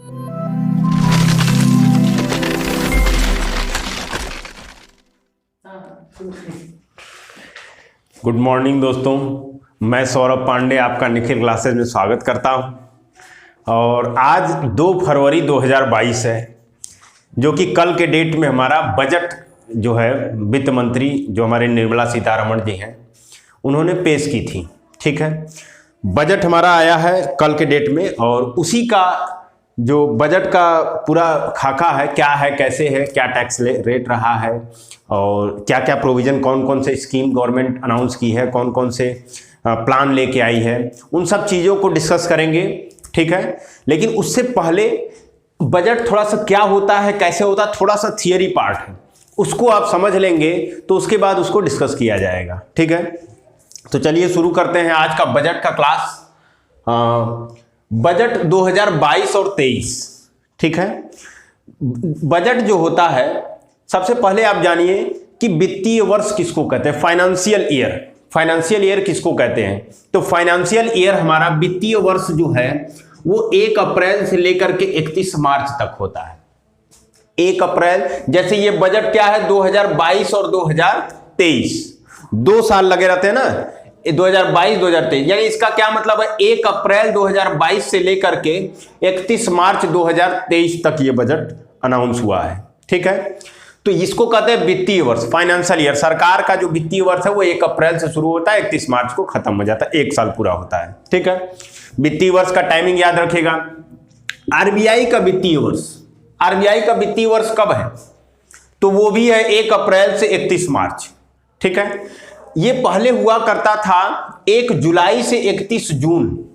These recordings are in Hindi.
गुड मॉर्निंग दोस्तों, मैं सौरभ पांडे आपका निखिल क्लासेस में स्वागत करता हूं। और आज 2 फरवरी 2022 है, जो कि कल के डेट में हमारा बजट जो है वित्त मंत्री जो हमारे निर्मला सीतारमण जी हैं उन्होंने पेश की थी। ठीक है, बजट हमारा आया है कल के डेट में, और उसी का जो बजट का पूरा खाका है, क्या है, कैसे है, क्या टैक्स रेट रहा है और क्या क्या प्रोविज़न, कौन कौन से स्कीम गवर्नमेंट अनाउंस की है, कौन कौन से प्लान लेके आई है, उन सब चीज़ों को डिस्कस करेंगे। ठीक है, लेकिन उससे पहले बजट थोड़ा सा क्या होता है, कैसे होता है, थोड़ा सा थियरी पार्ट है, उसको आप समझ लेंगे तो उसके बाद उसको डिस्कस किया जाएगा। ठीक है, तो चलिए शुरू करते हैं आज का बजट का क्लास। बजट 2022 और 23। ठीक है, बजट जो होता है, सबसे पहले आप जानिए कि वित्तीय वर्ष किसको कहते हैं, फाइनेंशियल ईयर। फाइनेंशियल ईयर किसको कहते हैं? तो फाइनेंशियल ईयर हमारा वित्तीय वर्ष जो है वो 1 अप्रैल से लेकर के 31 मार्च तक होता है। 1 अप्रैल, जैसे ये बजट क्या है 2022 और 2023, 2 साल लगे रहते हैं ना, 2022-2023, यानी इसका क्या मतलब है, 1 अप्रैल 2022 से लेकर के 31 मार्च 2023 तक ये बजट अनाउंस हुआ है। ठीक है, तो इसको कहते हैं वित्तीय वर्ष, फाइनेंशियल ईयर। सरकार का जो वित्तीय वर्ष है वो 1 अप्रैल से शुरू होता है, 31 मार्च को खत्म हो जाता है, 1 साल पूरा होता है। ठीक है, वित्तीय वर्ष का टाइमिंग याद रखिएगा। आरबीआई का वित्तीय वर्ष, आरबीआई का वित्तीय वर्ष कब है? तो वो भी है 1 अप्रैल से 31 मार्च। ठीक है, ये पहले हुआ करता था 1 जुलाई से 31 जून।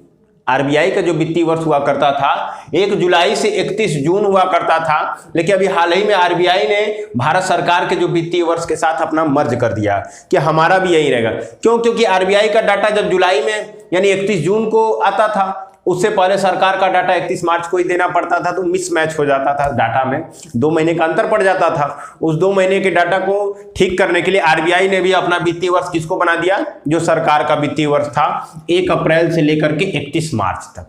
आरबीआई का जो वित्तीय वर्ष हुआ करता था 1 जुलाई से 31 जून हुआ करता था, लेकिन अभी हाल ही में आरबीआई ने भारत सरकार के जो वित्तीय वर्ष के साथ अपना मर्ज कर दिया कि हमारा भी यही रहेगा। क्यों? क्योंकि आरबीआई का डाटा जब जुलाई में यानी 31 जून को आता था, उससे पहले सरकार का डाटा 31 मार्च को ही देना पड़ता था, तो मिसमैच हो जाता था डाटा में, 2 महीने का अंतर पड़ जाता था। उस 2 महीने के डाटा को ठीक करने के लिए आरबीआई ने भी अपना वित्तीय वर्ष किसको बना दिया, जो सरकार का वित्तीय वर्ष था 1 अप्रैल से लेकर के 31 मार्च तक,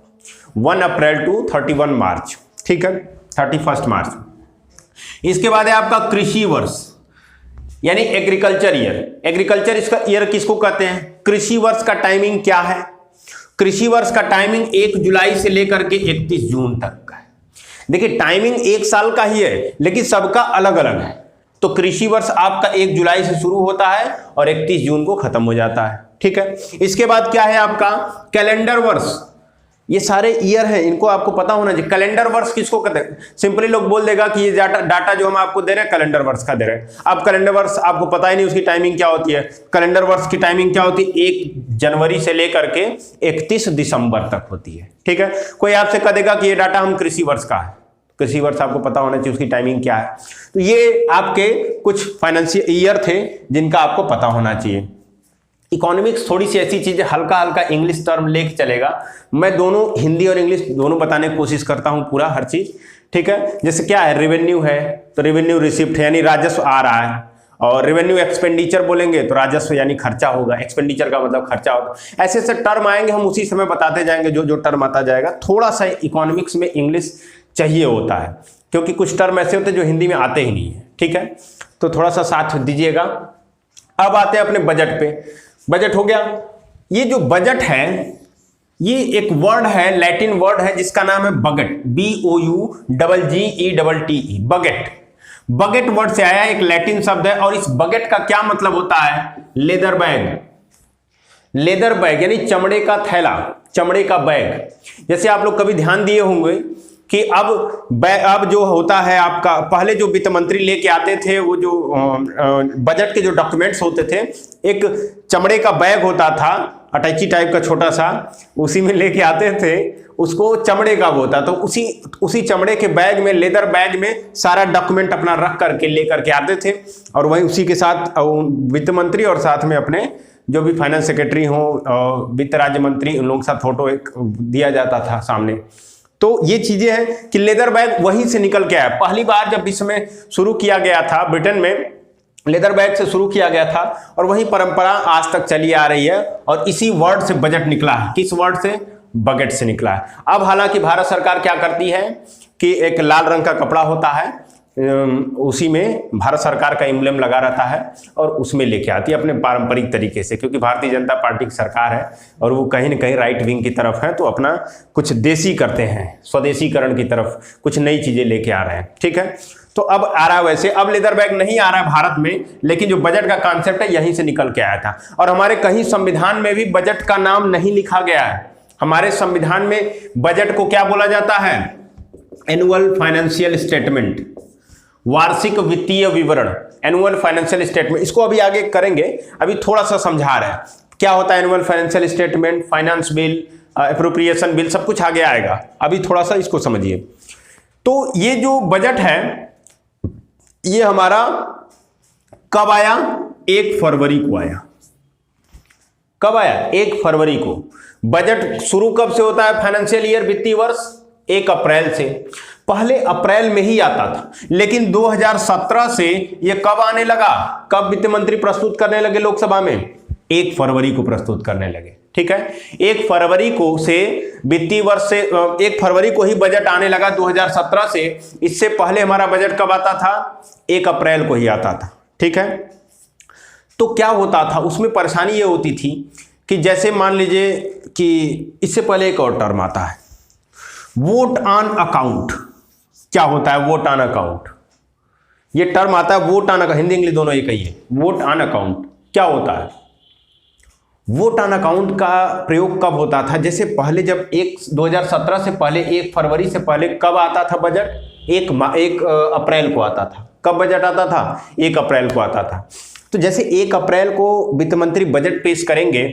1 अप्रैल टू 31 मार्च। ठीक है, 31 मार्च। इसके बाद है आपका कृषि वर्ष, यानी एग्रीकल्चर ईयर। एग्रीकल्चर इसका ईयर किसको कहते हैं? कृषि वर्ष का टाइमिंग क्या है? कृषि वर्ष का टाइमिंग 1 जुलाई से लेकर के 31 जून तक का है। देखिए, टाइमिंग 1 साल का ही है, लेकिन सबका अलग अलग है। तो कृषि वर्ष आपका 1 जुलाई से शुरू होता है और 31 जून को खत्म हो जाता है। ठीक है, इसके बाद क्या है आपका कैलेंडर वर्ष। ये सारे ईयर हैं, इनको आपको पता होना चाहिए। कैलेंडर वर्ष किसको कहते हैं? सिंपली लोग बोल देगा कि ये डाटा जो हम आपको दे रहे हैं कैलेंडर वर्ष का दे रहे हैं। अब कैलेंडर वर्ष आपको पता ही नहीं उसकी टाइमिंग क्या होती है। कैलेंडर वर्ष की टाइमिंग क्या होती है? 1 जनवरी से लेकर के 31 दिसंबर तक होती है। ठीक है, कोई आपसे कह देगा कि ये डाटा हम कृषि वर्ष का है, कृषि वर्ष आपको पता होना चाहिए उसकी टाइमिंग क्या है। तो ये आपके कुछ फाइनेंशियल ईयर थे जिनका आपको पता होना चाहिए। इकोनॉमिक्स थोड़ी सी ऐसी चीज है, हल्का हल्का इंग्लिश टर्म लेके चलेगा। मैं दोनों हिंदी और इंग्लिश दोनों बताने की कोशिश करता हूं, पूरा हर चीज। ठीक है, जैसे क्या है, रेवेन्यू है तो रेवेन्यू रिसिप्ट है, यानी राजस्व आ रहा है। और रेवेन्यू एक्सपेंडिचर बोलेंगे तो राजस्व यानी खर्चा होगा, एक्सपेंडिचर का मतलब खर्चा होगा। ऐसे ऐसे टर्म आएंगे, हम उसी समय बताते जाएंगे जो जो टर्म आता जाएगा। थोड़ा सा इकोनॉमिक्स में इंग्लिश चाहिए होता है, क्योंकि कुछ टर्म ऐसे होते हैं जो हिंदी में आते ही नहीं है। ठीक है, तो थोड़ा सा साथ दीजिएगा। अब आते हैं अपने बजट पे। बजट हो गया। ये जो बजट है ये एक वर्ड है, लैटिन वर्ड है जिसका नाम है बगट, BOUGGETTE, बगट। बगट वर्ड से आया, एक लैटिन शब्द है। और इस बगट का क्या मतलब होता है? Leather bag. लेदर बैग यानी चमड़े का थैला, चमड़े का बैग। जैसे आप लोग कभी ध्यान दिए होंगे कि अब जो होता है आपका, पहले जो वित्त मंत्री लेके आते थे वो जो बजट के जो डॉक्यूमेंट्स होते थे, एक चमड़े का बैग होता था, अटैची टाइप का छोटा सा, उसी में लेके आते थे, उसको चमड़े का होता। तो उसी चमड़े के बैग में, लेदर बैग में सारा डॉक्यूमेंट अपना रख करके लेकर के आते थे, और वहीं उसी के साथ वित्त मंत्री और साथ में अपने जो भी फाइनेंस सेक्रेटरी हो, वित्त राज्य मंत्री, उन लोगों के साथ फोटो एक दिया जाता था सामने। तो ये चीजें हैं कि लेदर बैग वहीं से निकल के आया। पहली बार जब विश्व में शुरू किया गया था, ब्रिटेन में लेदर बैग से शुरू किया गया था, और वही परंपरा आज तक चली आ रही है। और इसी वर्ड से बजट निकला है। किस वर्ड से? बजट से निकला है। अब हालांकि भारत सरकार क्या करती है कि एक लाल रंग का कपड़ा होता है, उसी में भारत सरकार का एम्ब्लेम लगा रहता है और उसमें लेके आती है अपने पारंपरिक तरीके से, क्योंकि भारतीय जनता पार्टी की सरकार है और वो कहीं ना कहीं राइट विंग की तरफ है, तो अपना कुछ देसी करते हैं, स्वदेशीकरण की तरफ कुछ नई चीजें लेके आ रहे हैं। ठीक है, तो अब आ रहा है वैसे, अब लेदर बैग नहीं आ रहा है भारत में, लेकिन जो बजट का कॉन्सेप्ट है यहीं से निकल के आया था। और हमारे कहीं संविधान में भी बजट का नाम नहीं लिखा गया है। हमारे संविधान में बजट को क्या बोला जाता है? एनुअल फाइनेंशियल स्टेटमेंट, वार्षिक वित्तीय विवरण, एनुअल फाइनेंशियल स्टेटमेंट। इसको अभी आगे करेंगे, अभी थोड़ा सा समझा रहे हैं क्या होता है annual financial statement, finance bill, appropriation bill, सब कुछ आगे आएगा, अभी थोड़ा सा इसको समझिए। तो ये जो बजट है ये हमारा कब आया? 1 फरवरी को आया। कब आया? 1 फरवरी को। बजट शुरू कब से होता है? फाइनेंशियल ईयर, वित्तीय वर्ष 1 अप्रैल से। पहले अप्रैल में ही आता था, लेकिन 2017 से ये कब आने लगा? कब वित्त मंत्री प्रस्तुत करने लगे लोकसभा में? 1 फरवरी को प्रस्तुत करने लगे। ठीक है, 1 फरवरी को से वित्तीय वर्ष से 1 फरवरी को ही बजट आने लगा 2017 से। इससे पहले हमारा बजट कब आता था? 1 अप्रैल को ही आता था। ठीक है, तो क्या होता था उसमें? परेशानी ये होती थी कि जैसे मान लीजिए कि इससे पहले एक और टर्म आता है, वोट ऑन अकाउंट। क्या होता है वोट ऑन अकाउंट? ये टर्म आता है vote on account, Hindi English दोनों एक ही है। वोट ऑन अकाउंट क्या होता है? वोट ऑन अकाउंट का प्रयोग कब होता था? जैसे पहले जब 2017 से पहले 1 फरवरी से पहले कब आता था बजट? 1 अप्रैल को आता था। कब बजट आता था? 1 अप्रैल को आता था। तो जैसे 1 अप्रैल को वित्त मंत्री बजट पेश करेंगे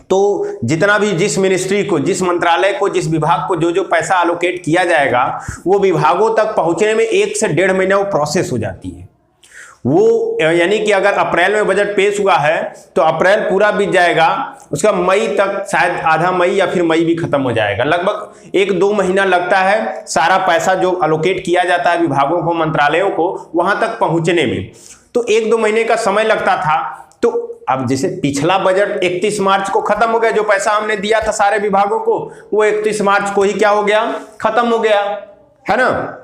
तो जितना भी जिस मिनिस्ट्री को, जिस मंत्रालय को, जिस विभाग को जो जो पैसा एलोकेट किया जाएगा वो विभागों तक पहुंचने में 1 से 1.5 महीना वो प्रोसेस हो जाती है। वो यानी कि अगर अप्रैल में बजट पेश हुआ है तो अप्रैल पूरा बीत जाएगा, उसका मई तक, शायद आधा मई या फिर मई भी खत्म हो जाएगा। लगभग 1-2 महीना लगता है सारा पैसा जो एलोकेट किया जाता है विभागों को, मंत्रालयों को, वहां तक पहुंचने में। तो 1-2 महीने का समय लगता था। तो अब जैसे पिछला बजट 31 मार्च को खत्म हो गया, जो पैसा हमने दिया था सारे विभागों को वो 31 मार्च को ही क्या हो गया? खत्म हो गया, है ना।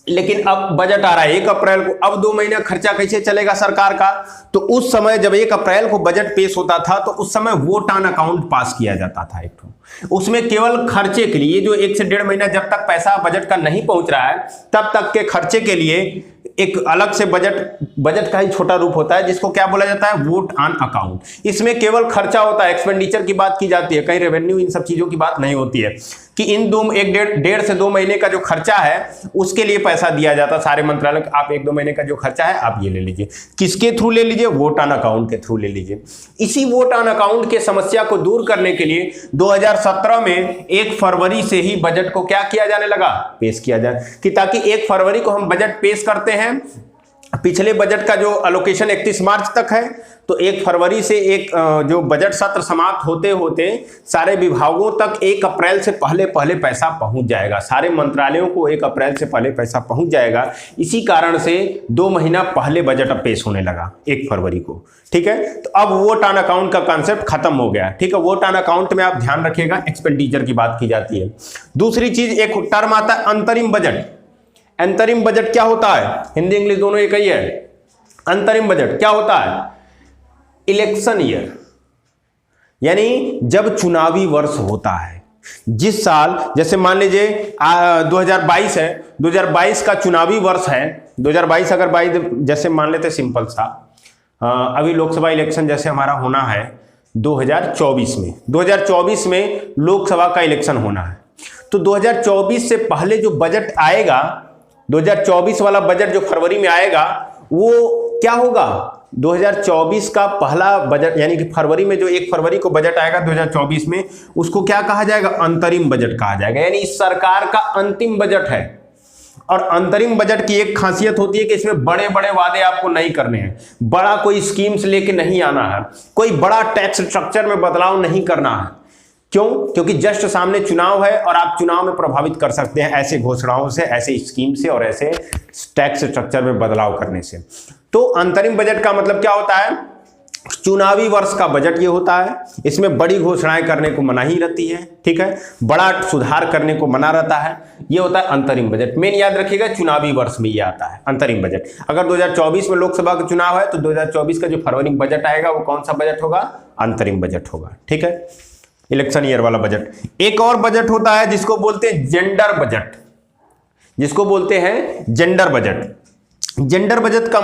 लेकिन अब बजट आ रहा है 1 अप्रैल को। अब 2 महीना खर्चा कैसे चलेगा सरकार का? तो उस समय जब 1 अप्रैल को बजट पेश होता था तो उस समय वोट ऑन अकाउंट पास किया जाता था एक तो। उसमें केवल खर्चे के लिए, जो 1 से 1.5 महीना जब तक पैसा बजट का नहीं पहुंच रहा है तब तक के खर्चे के लिए एक अलग से बजट का ही छोटा रूप होता है जिसको क्या बोला जाता है? Vote on account. इसमें केवल खर्चा होता है, एक्सपेंडिचर की बात की जाती है, कहीं रेवेन्यू इन सब चीजों की बात नहीं होती है कि इन 1.5 से 2 महीने का जो खर्चा है उसके लिए पैसा दिया जाता है सारे मंत्रालय को। आप 1-2 महीने का जो खर्चा है आप ये ले लीजिए। किसके थ्रू ले लीजिए? वोट ऑन अकाउंट के थ्रू ले लीजिए। इसी वोट ऑन अकाउंट के समस्या को दूर करने के लिए 2017 में 1 फरवरी से ही बजट को क्या किया जाने लगा? पेश किया जाए, कि ताकि 1 फरवरी को हम बजट पेश करते हैं। पिछले बजट का जो एलोकेशन 31 मार्च तक है, तो 1 फरवरी से एक जो बजट सत्र समाप्त होते होते सारे विभागों तक 1 अप्रैल से पहले पैसा पहुंच जाएगा। सारे मंत्रालयों को 1 अप्रैल से पहले पैसा पहुंच जाएगा। इसी कारण से 2 महीना पहले बजट अब पेश होने लगा 1 फरवरी को। ठीक है, तो अब वोट ऑन अकाउंट का कॉन्सेप्ट खत्म हो गया। ठीक है, वोट ऑन अकाउंट में आप ध्यान रखिएगा एक्सपेंडिचर की बात की जाती है। दूसरी चीज, एक टर्म आता है अंतरिम बजट। अंतरिम बजट क्या होता है? हिंदी इंग्लिश दोनों एक ही है। अंतरिम बजट क्या होता है? इलेक्शन ईयर, यानी जब चुनावी वर्ष होता है। जिस साल, जैसे मान लीजिए 2022 है, 2022 का चुनावी वर्ष है। 2022 अगर 22 जैसे मान लेते सिंपल सा, अभी लोकसभा इलेक्शन जैसे हमारा होना है 2024 में, 2024 में लोकसभा का इलेक्शन होना है। तो 2024 से पहले जो बजट आएगा, 2024 वाला बजट जो फरवरी में आएगा वो क्या होगा? 2024 का पहला बजट, यानी कि फरवरी में जो 1 फरवरी को बजट आएगा 2024 में, उसको क्या कहा जाएगा? अंतरिम बजट कहा जाएगा। यानी इस सरकार का अंतिम बजट है। और अंतरिम बजट की एक खासियत होती है कि इसमें बड़े बड़े वादे आपको नहीं करने हैं, बड़ा कोई स्कीम्स लेके नहीं आना है, कोई बड़ा टैक्स स्ट्रक्चर में बदलाव नहीं करना है। क्यों? क्योंकि जस्ट सामने चुनाव है और आप चुनाव में प्रभावित कर सकते हैं ऐसे घोषणाओं से, ऐसे स्कीम से और ऐसे टैक्स स्ट्रक्चर में बदलाव करने से। तो अंतरिम बजट का मतलब क्या होता है? चुनावी वर्ष का बजट ये होता है, इसमें बड़ी घोषणाएं करने को मनाही रहती है, ठीक है, बड़ा सुधार करने को मना रहता है, ये होता है अंतरिम बजट। मेन याद रखिएगा चुनावी वर्ष में ये आता है अंतरिम बजट। अगर 2024 में लोकसभा का चुनाव है तो 2024 का जो फरवरी में बजट आएगा वो कौन सा बजट होगा? अंतरिम बजट होगा, ठीक है, इलेक्शन ईयर वाला बजट। एक और बजट होता है जिसको बोलते हैं जेंडर बजट, जिसको बोलते हैं जेंडर बजट। जेंडर बजट का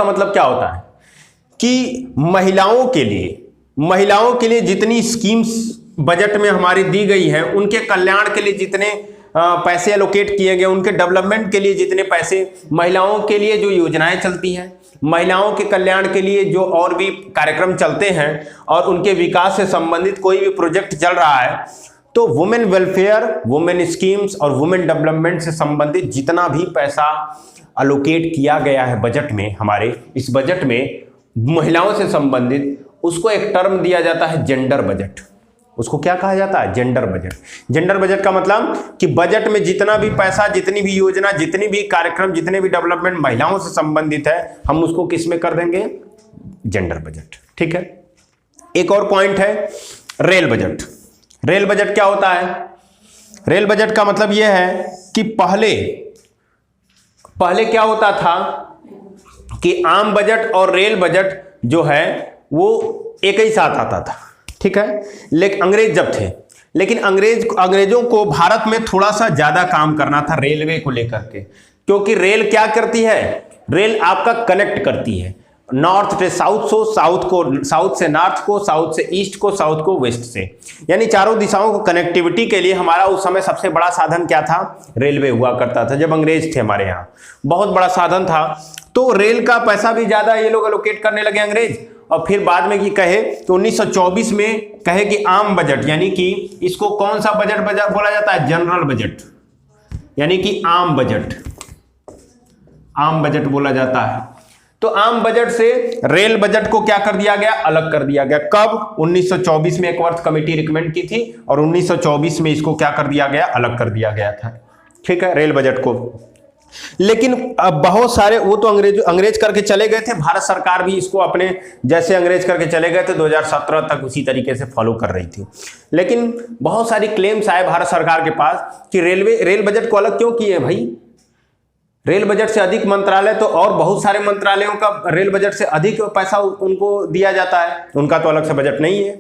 मतलब क्या होता है कि महिलाओं के लिए जितनी स्कीम्स बजट में हमारी दी गई है, उनके कल्याण के लिए जितने पैसे एलोकेट किए गए, उनके डेवलपमेंट के लिए जितने पैसे, महिलाओं के लिए जो योजनाएं चलती हैं, महिलाओं के कल्याण के लिए जो और भी कार्यक्रम चलते हैं और उनके विकास से संबंधित कोई भी प्रोजेक्ट चल रहा है, तो वुमेन वेलफेयर, वुमेन स्कीम्स और वुमेन डेवलपमेंट से संबंधित जितना भी पैसा एलोकेट किया गया है बजट में, हमारे इस बजट में महिलाओं से संबंधित, उसको एक टर्म दिया जाता है जेंडर बजट। उसको क्या कहा जाता है? Gender budget. जेंडर बजट का मतलब कि बजट में जितना भी पैसा, जितनी भी योजना, जितनी भी कार्यक्रम, जितने भी डेवलपमेंट महिलाओं से संबंधित है, हम उसको किस में कर देंगे? जेंडर बजट, ठीक है। एक और पॉइंट है रेल बजट। रेल बजट क्या होता है? रेल बजट का मतलब यह है कि पहले क्या होता था कि आम बजट और रेल बजट जो है वो एक ही साथ आता था, ठीक है, लेकिन अंग्रेज जब थे, लेकिन अंग्रेजों को भारत में थोड़ा सा ज्यादा काम करना था रेलवे को लेकर के, क्योंकि रेल क्या करती है? रेल आपका कनेक्ट करती है नॉर्थ से साउथ को, साउथ से नॉर्थ को, साउथ से ईस्ट को, साउथ को वेस्ट से, यानी चारों दिशाओं को कनेक्टिविटी के लिए हमारा उस समय सबसे बड़ा साधन क्या था? रेलवे हुआ करता था। जब अंग्रेज थे हमारे यहाँ, बहुत बड़ा साधन था, तो रेल का पैसा भी ज्यादा ये लोग एलोकेट करने लगे अंग्रेज। और फिर बाद में कि कहे तो 1924 में कहे कि आम बजट, यानी कि इसको कौन सा बजट बोला जाता है? जनरल बजट, यानी कि आम बजट बोला जाता है। तो आम बजट से रेल बजट को क्या कर दिया गया? अलग कर दिया गया। कब? 1924 में एक वर्ष कमेटी रिकमेंड की थी और 1924 में इसको क्या कर दिया गया? अलग कर दिया गया था, ठीक है, रेल बजट को। लेकिन अब बहुत सारे, वो तो अंग्रेज करके चले गए थे, भारत सरकार भी इसको अपने जैसे अंग्रेज करके चले गए थे 2017 तक उसी तरीके से फॉलो कर रही थी। लेकिन बहुत सारी क्लेम्स आए भारत सरकार के पास कि रेल बजट को अलग क्यों किए भाई? रेल बजट से अधिक मंत्रालय तो और बहुत सारे मंत्रालयों का रेल बजट से अधिक पैसा उनको दिया जाता है, उनका तो अलग से बजट नहीं है,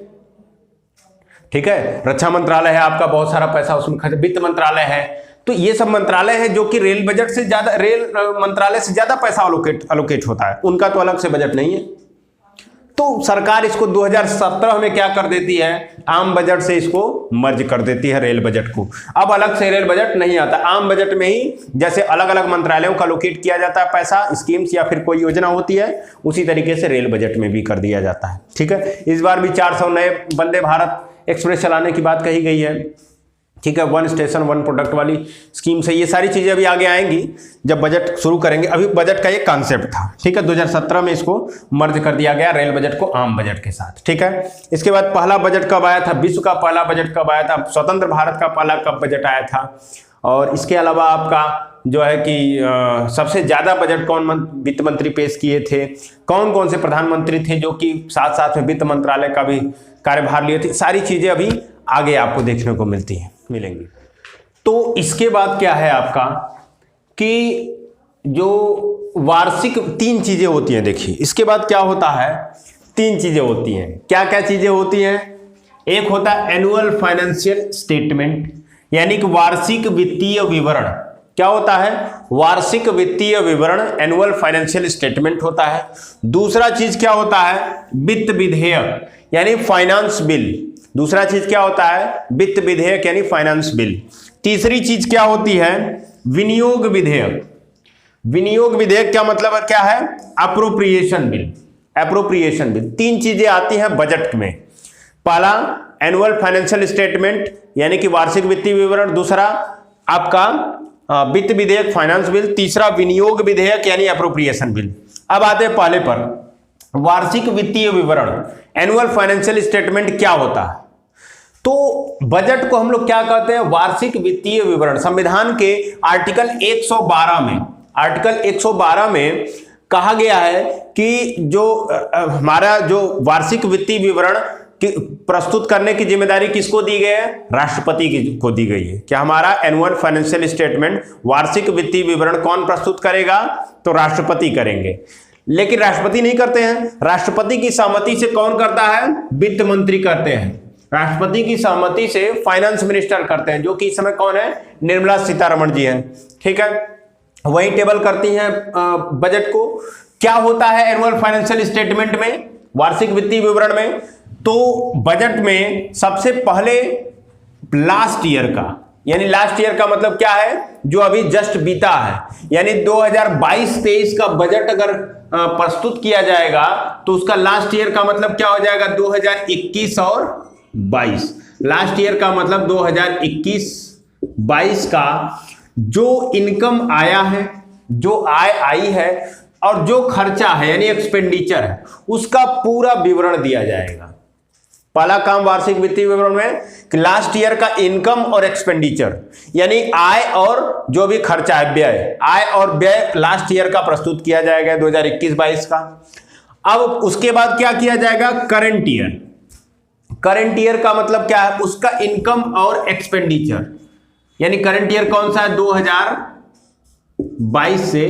ठीक है। रक्षा मंत्रालय है आपका, बहुत सारा पैसा उसमें खर्च, वित्त मंत्रालय है, तो ये सब मंत्रालय है जो कि रेल बजट से ज्यादा, रेल मंत्रालय से ज्यादा पैसा अलोकेट होता है, उनका तो अलग से बजट नहीं है। तो सरकार इसको 2017 में क्या कर देती है? आम बजट से इसको मर्ज कर देती है रेल बजट को। अब अलग से रेल बजट नहीं आता, आम बजट में ही जैसे अलग अलग मंत्रालयों का लोकेट किया जाता है पैसा, स्कीम्स या फिर कोई योजना होती है, उसी तरीके से रेल बजट में भी कर दिया जाता है, ठीक है। इस बार भी 400 नए वंदे भारत एक्सप्रेस चलाने की बात कही गई है, ठीक है, 1 स्टेशन 1 प्रोडक्ट वाली स्कीम से। ये सारी चीजें अभी आगे आएंगी जब बजट शुरू करेंगे। अभी बजट का ये कॉन्सेप्ट था, ठीक है, 2017 में इसको मर्ज कर दिया गया रेल बजट को आम बजट के साथ, ठीक है। इसके बाद पहला बजट कब आया था? विश्व का पहला बजट कब आया था? स्वतंत्र भारत का पहला कब बजट आया था? और इसके अलावा आपका जो है कि सबसे ज्यादा बजट कौन वित्त मंत्री पेश किए थे? कौन कौन से प्रधानमंत्री थे जो कि साथ साथ में वित्त मंत्रालय का भी कार्यभार लिए थे? सारी चीजें अभी आगे आपको देखने को मिलेंगी। तो इसके बाद क्या है आपका कि जो वार्षिक 3 चीजें होती हैं, देखिए इसके बाद क्या होता है, 3 चीजें होती हैं। क्या क्या चीजें होती हैं? एक होता है एनुअल फाइनेंशियल स्टेटमेंट, यानी कि वार्षिक वित्तीय विवरण। क्या होता है? वार्षिक वित्तीय विवरण, एनुअल फाइनेंशियल स्टेटमेंट होता है। दूसरा चीज क्या होता है? वित्त विधेयक यानी फाइनेंस बिल। दूसरा चीज क्या होता है? वित्त विधेयक यानी फाइनेंस बिल। तीसरी चीज क्या होती है? विनियोग विधेयक। विनियोग विधेयक क्या मतलब क्या है? Appropriation bill. Appropriation bill. 3 चीजें आती हैं बजट में। पहला एनुअल फाइनेंशियल स्टेटमेंट यानी कि वार्षिक वित्तीय विवरण, दूसरा आपका वित्त विधेयक फाइनेंस बिल, तीसरा विनियोग विधेयक यानी अप्रोप्रिएशन बिल। अब आते हैं पहले पर, वार्षिक वित्तीय विवरण, एनुअल फाइनेंशियल स्टेटमेंट क्या होता है? तो बजट को हम लोग क्या कहते हैं? वार्षिक वित्तीय विवरण। संविधान के आर्टिकल 112 में कहा गया है कि जो हमारा जो वार्षिक वित्तीय विवरण प्रस्तुत करने की जिम्मेदारी किसको दी गई है? राष्ट्रपति को दी गई है। क्या हमारा एनुअल फाइनेंशियल स्टेटमेंट, वार्षिक वित्तीय विवरण कौन प्रस्तुत करेगा? तो राष्ट्रपति करेंगे। लेकिन राष्ट्रपति नहीं करते हैं, राष्ट्रपति की सहमति से कौन करता है? वित्त मंत्री करते हैं। राष्ट्रपति की सहमति से फाइनेंस मिनिस्टर करते हैं, जो कि इस समय कौन है? निर्मला सीतारमण जी हैं। ठीक है, वही टेबल करती हैं बजट को। क्या होता है एनुअल फाइनेंशियल स्टेटमेंट में, वार्षिक वित्तीय विवरण में? तो बजट में सबसे पहले लास्ट ईयर का, यानी लास्ट ईयर का मतलब क्या है? जो अभी जस्ट बीता है, यानी 2022-23 का बजट अगर प्रस्तुत किया जाएगा तो उसका लास्ट ईयर का मतलब क्या हो जाएगा? 2021 और 22। लास्ट ईयर का मतलब 2021-22 का जो इनकम आया है, जो आय आई है और जो खर्चा है यानी एक्सपेंडिचर है, उसका पूरा विवरण दिया जाएगा। पहला काम वार्षिक वित्तीय विवरण में कि लास्ट ईयर का इनकम और एक्सपेंडिचर, यानी आय और जो भी खर्चा है, व्यय, आय और व्यय लास्ट ईयर का प्रस्तुत किया जाएगा 2021-22 का। अब उसके बाद क्या किया जाएगा? Current year. करंट ईयर का मतलब क्या है? उसका इनकम और एक्सपेंडिचर, यानी करंट ईयर कौन सा है? 2022 से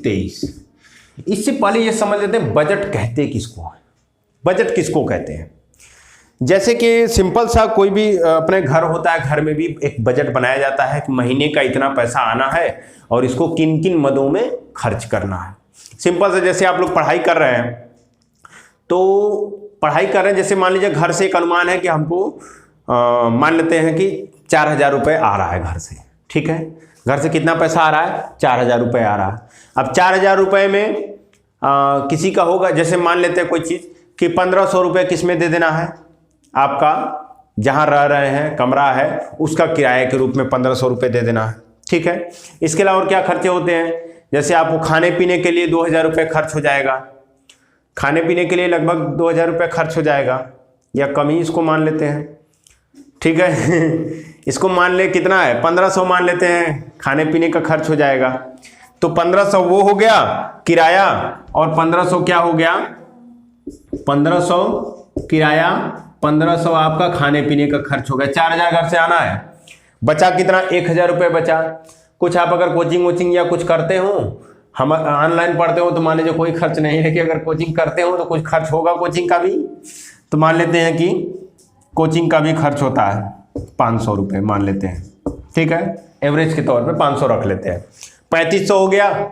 23। इससे पहले ये समझ लेते हैं बजट कहते किसको है, बजट किसको कहते हैं। जैसे कि सिंपल सा कोई भी अपने घर होता है, घर में भी एक बजट बनाया जाता है कि महीने का इतना पैसा आना है और इसको किन किन मदों में खर्च करना है। सिंपल से जैसे आप लोग पढ़ाई कर रहे हैं, तो पढ़ाई कर रहे हैं, जैसे मान लीजिए घर से एक अनुमान है कि हमको मान लेते हैं कि 4,000 रुपये आ रहा है घर से। ठीक है, घर से कितना पैसा आ रहा है? 4,000 रुपये आ रहा है। अब 4,000 रुपये में किसी का होगा, जैसे मान लेते हैं कोई चीज़ कि 1,500 रुपये किस में दे देना है? आपका जहां रह रहे हैं कमरा है उसका किराए के रूप में 1,500 रुपये दे देना है। ठीक है, इसके अलावा और क्या खर्चे होते हैं? जैसे आपको खाने पीने के लिए 2,000 रुपये खर्च हो जाएगा, खाने पीने के लिए लगभग 2,000 रुपये खर्च हो जाएगा, या कम ही इसको मान लेते हैं। ठीक है इसको मान ले कितना है? 1,500 मान लेते हैं, खाने पीने का खर्च हो जाएगा। तो 1,500 वो हो गया किराया, और 1,500 क्या हो गया? 1,500 किराया, 1,500 आपका खाने पीने का खर्च हो गया। 4,000 घर से आना है, बचा कितना? 1,000 रुपये बचा। कुछ आप अगर कोचिंग वोचिंग या कुछ करते हो, हम ऑनलाइन पढ़ते हो, तो मान लीजिए कोई खर्च नहीं है, कि अगर कोचिंग करते हो तो कुछ खर्च होगा कोचिंग का भी। तो मान लेते हैं कि कोचिंग का भी खर्च होता है 500 रुपये मान लेते हैं। ठीक है, एवरेज के तौर पे 500 रख लेते हैं, 3,500 हो गया।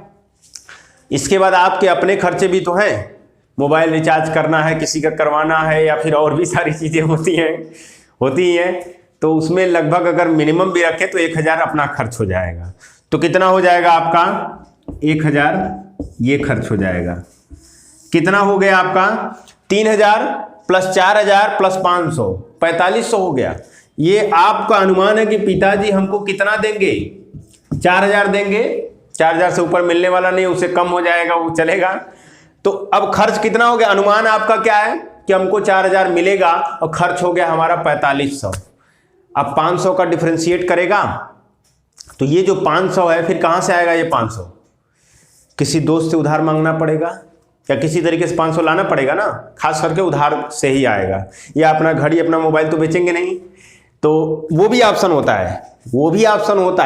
इसके बाद आपके अपने खर्चे भी तो हैं, मोबाइल रिचार्ज करना है, किसी का करवाना है, या फिर और भी सारी चीज़ें होती हैं। तो उसमें लगभग अगर मिनिमम भी रखें तो 1,000 अपना खर्च हो जाएगा। तो कितना हो जाएगा आपका? 1,000 ये खर्च हो जाएगा। कितना हो गया आपका? 3,000 प्लस 4,000 प्लस 500, 4,500 हो गया। ये आपका अनुमान है कि पिताजी हमको कितना देंगे? 4,000 देंगे। 4,000 से ऊपर मिलने वाला नहीं, उससे कम हो जाएगा, वो चलेगा। तो अब खर्च कितना हो गया? अनुमान आपका क्या है कि हमको 4,000 मिलेगा और खर्च हो गया हमारा 4,500। अब 500 का डिफरेंशिएट करेगा तो ये जो 500 है, फिर कहाँ से आएगा ये 500? किसी दोस्त से उधार मांगना पड़ेगा, या किसी तरीके से 500 लाना पड़ेगा ना, खास करके उधार से ही आएगा। या अपना घड़ी, अपना मोबाइल तो बेचेंगे नहीं, तो वो भी ऑप्शन होता है।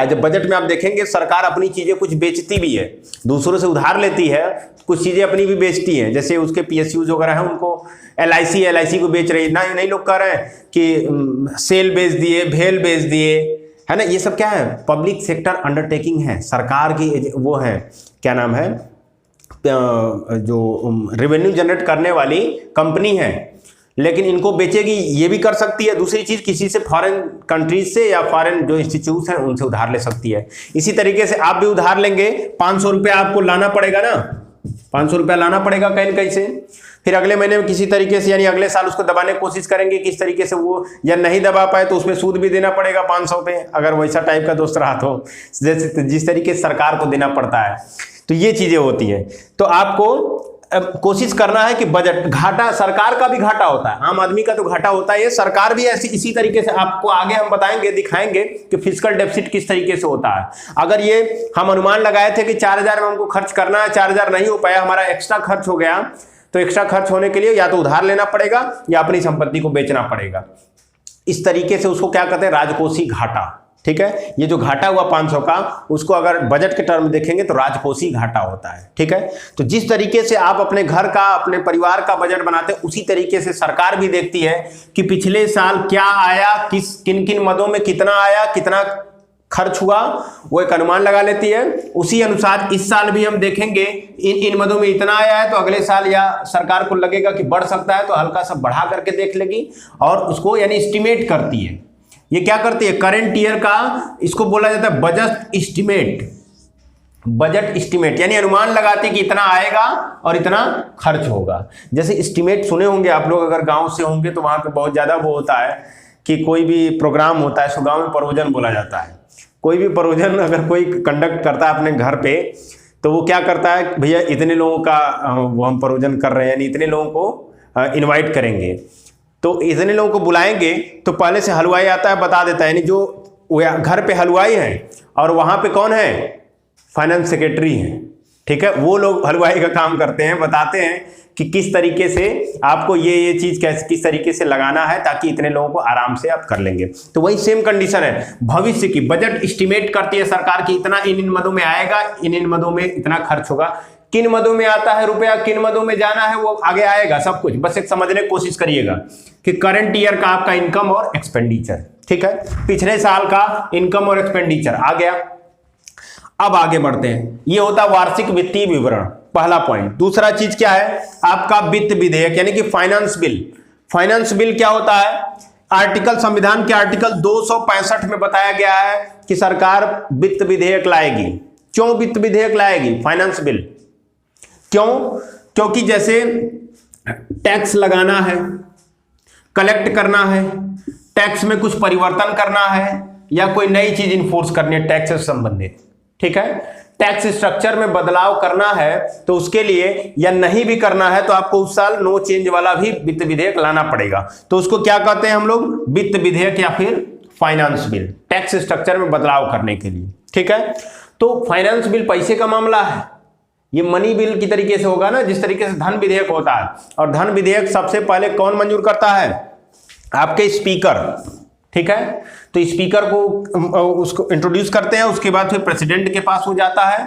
जब बजट में आप देखेंगे सरकार अपनी चीज़ें कुछ बेचती भी है, दूसरों से उधार लेती है, कुछ चीज़ें अपनी भी बेचती हैं। जैसे उसके PSUs वगैरह हैं, उनको LIC को बेच रही है ना। नहीं लोग कह रहे हैं कि सेल बेच दिए, भेल बेच दिए, है ना। ये सब क्या है? पब्लिक सेक्टर अंडरटेकिंग है, सरकार की वो है, क्या नाम है, जो रेवेन्यू जनरेट करने वाली कंपनी है। लेकिन इनको बेचेगी, ये भी कर सकती है। दूसरी चीज़, किसी से फॉरेन कंट्रीज से या फॉरेन जो इंस्टीट्यूट हैं उनसे उधार ले सकती है। इसी तरीके से आप भी उधार लेंगे, 500 रुपये आपको लाना पड़ेगा ना, 500 रुपया लाना पड़ेगा कहीं न कहीं से। फिर अगले महीने में किसी तरीके से, यानी अगले साल उसको दबाने की कोशिश करेंगे किस तरीके से, वो या नहीं दबा पाए तो उसमें सूद भी देना पड़ेगा 500 पे, अगर वैसा टाइप का दोस्त रहा तो, जैसे जिस तरीके से सरकार को देना पड़ता है। तो ये चीज़ें होती हैं। तो आपको कोशिश करना है कि बजट, घाटा सरकार का भी घाटा होता है, आम आदमी का तो घाटा होता है, ये सरकार भी ऐसी इसी तरीके से, आपको आगे हम बताएंगे, दिखाएंगे कि फिस्कल डेफिसिट किस तरीके से होता है। अगर ये हम अनुमान लगाए थे कि 4000 में हमको खर्च करना है, 4000 नहीं हो पाया, हमारा एक्स्ट्रा खर्च हो गया, तो एक्स्ट्रा खर्च होने के लिए या तो उधार लेना पड़ेगा या अपनी संपत्ति को बेचना पड़ेगा। इस तरीके से उसको क्या कहते हैं, राजकोषीय घाटा। ठीक है, ये जो घाटा हुआ 500 का, उसको अगर बजट के टर्म में देखेंगे तो राजकोषीय घाटा होता है। ठीक है, तो जिस तरीके से आप अपने घर का, अपने परिवार का बजट बनाते हैं, उसी तरीके से सरकार भी देखती है कि पिछले साल क्या आया, किन किन मदों में कितना आया, कितना खर्च हुआ, वो एक अनुमान लगा लेती है। उसी अनुसार इस साल भी हम देखेंगे इन मदों में इतना आया है, तो अगले साल या सरकार को लगेगा कि बढ़ सकता है, तो हल्का सा बढ़ा करके देख लेगी और उसको यानी एस्टिमेट करती है। ये क्या करती है, करंट ईयर का, इसको बोला जाता है बजट एस्टिमेट। बजट एस्टिमेट यानी अनुमान लगाती है कि इतना आएगा और इतना खर्च होगा। जैसे एस्टिमेट सुने होंगे आप लोग, अगर गांव से होंगे तो वहां पे बहुत ज्यादा वो होता है कि कोई भी प्रोग्राम होता है, सो गांव में प्रवचन बोला जाता है। कोई भी प्रवचन अगर कोई कंडक्ट करता है अपने घर पे, तो वो क्या करता है, भैया इतने लोगों का वो हम प्रवचन कर रहे हैं, यानी इतने लोगों को इनवाइट करेंगे, तो इतने लोगों को बुलाएंगे, तो पहले से हलवाई आता है, बता देता है, यानी जो घर पे हलवाई है और वहां पे कौन है, फाइनेंस सेक्रेटरी है। ठीक है, वो लोग हलवाई का काम करते हैं, बताते हैं कि किस तरीके से आपको ये चीज कैसे, किस तरीके से लगाना है ताकि इतने लोगों को आराम से आप कर लेंगे। तो वही सेम कंडीशन है भविष्य की। बजट एस्टिमेट करती है सरकार की इतना इन मदों में आएगा, इन मदों में इतना खर्च होगा, किन मदों में आता है रुपया, किन मदों में जाना है, वो आगे आएगा सब कुछ। बस एक समझने की कोशिश करिएगा कि करंट ईयर का आपका इनकम और एक्सपेंडिचर, ठीक है, पिछले साल का इनकम और एक्सपेंडिचर आ गया। अब आगे बढ़ते हैं, ये होता है वार्षिक वित्तीय विवरण, पहला पॉइंट। दूसरा चीज क्या है आपका, वित्त विधेयक यानी कि फाइनेंस बिल। फाइनेंस बिल क्या होता है, आर्टिकल, संविधान के आर्टिकल 265 में बताया गया है कि सरकार वित्त विधेयक लाएगी। क्यों वित्त विधेयक लाएगी, फाइनेंस बिल? क्यों? क्योंकि जैसे टैक्स लगाना है, कलेक्ट करना है, टैक्स में कुछ परिवर्तन करना है, या कोई नई चीज इन्फोर्स करनी है टैक्स से संबंधित, ठीक है, टैक्स स्ट्रक्चर में बदलाव करना है, तो उसके लिए, या नहीं भी करना है तो आपको उस साल नो चेंज वाला भी वित्त विधेयक लाना पड़ेगा। तो उसको क्या कहते हैं हम लोग, वित्त विधेयक या फिर फाइनेंस बिल, टैक्स स्ट्रक्चर में बदलाव करने के लिए। ठीक है, तो फाइनेंस बिल पैसे का मामला है, ये मनी बिल की तरीके से होगा ना, जिस तरीके से धन विधेयक होता है। और धन विधेयक सबसे पहले कौन मंजूर करता है, आपके स्पीकर। ठीक है, तो स्पीकर को उसको इंट्रोड्यूस करते हैं, उसके बाद फिर प्रेसिडेंट के पास हो जाता है,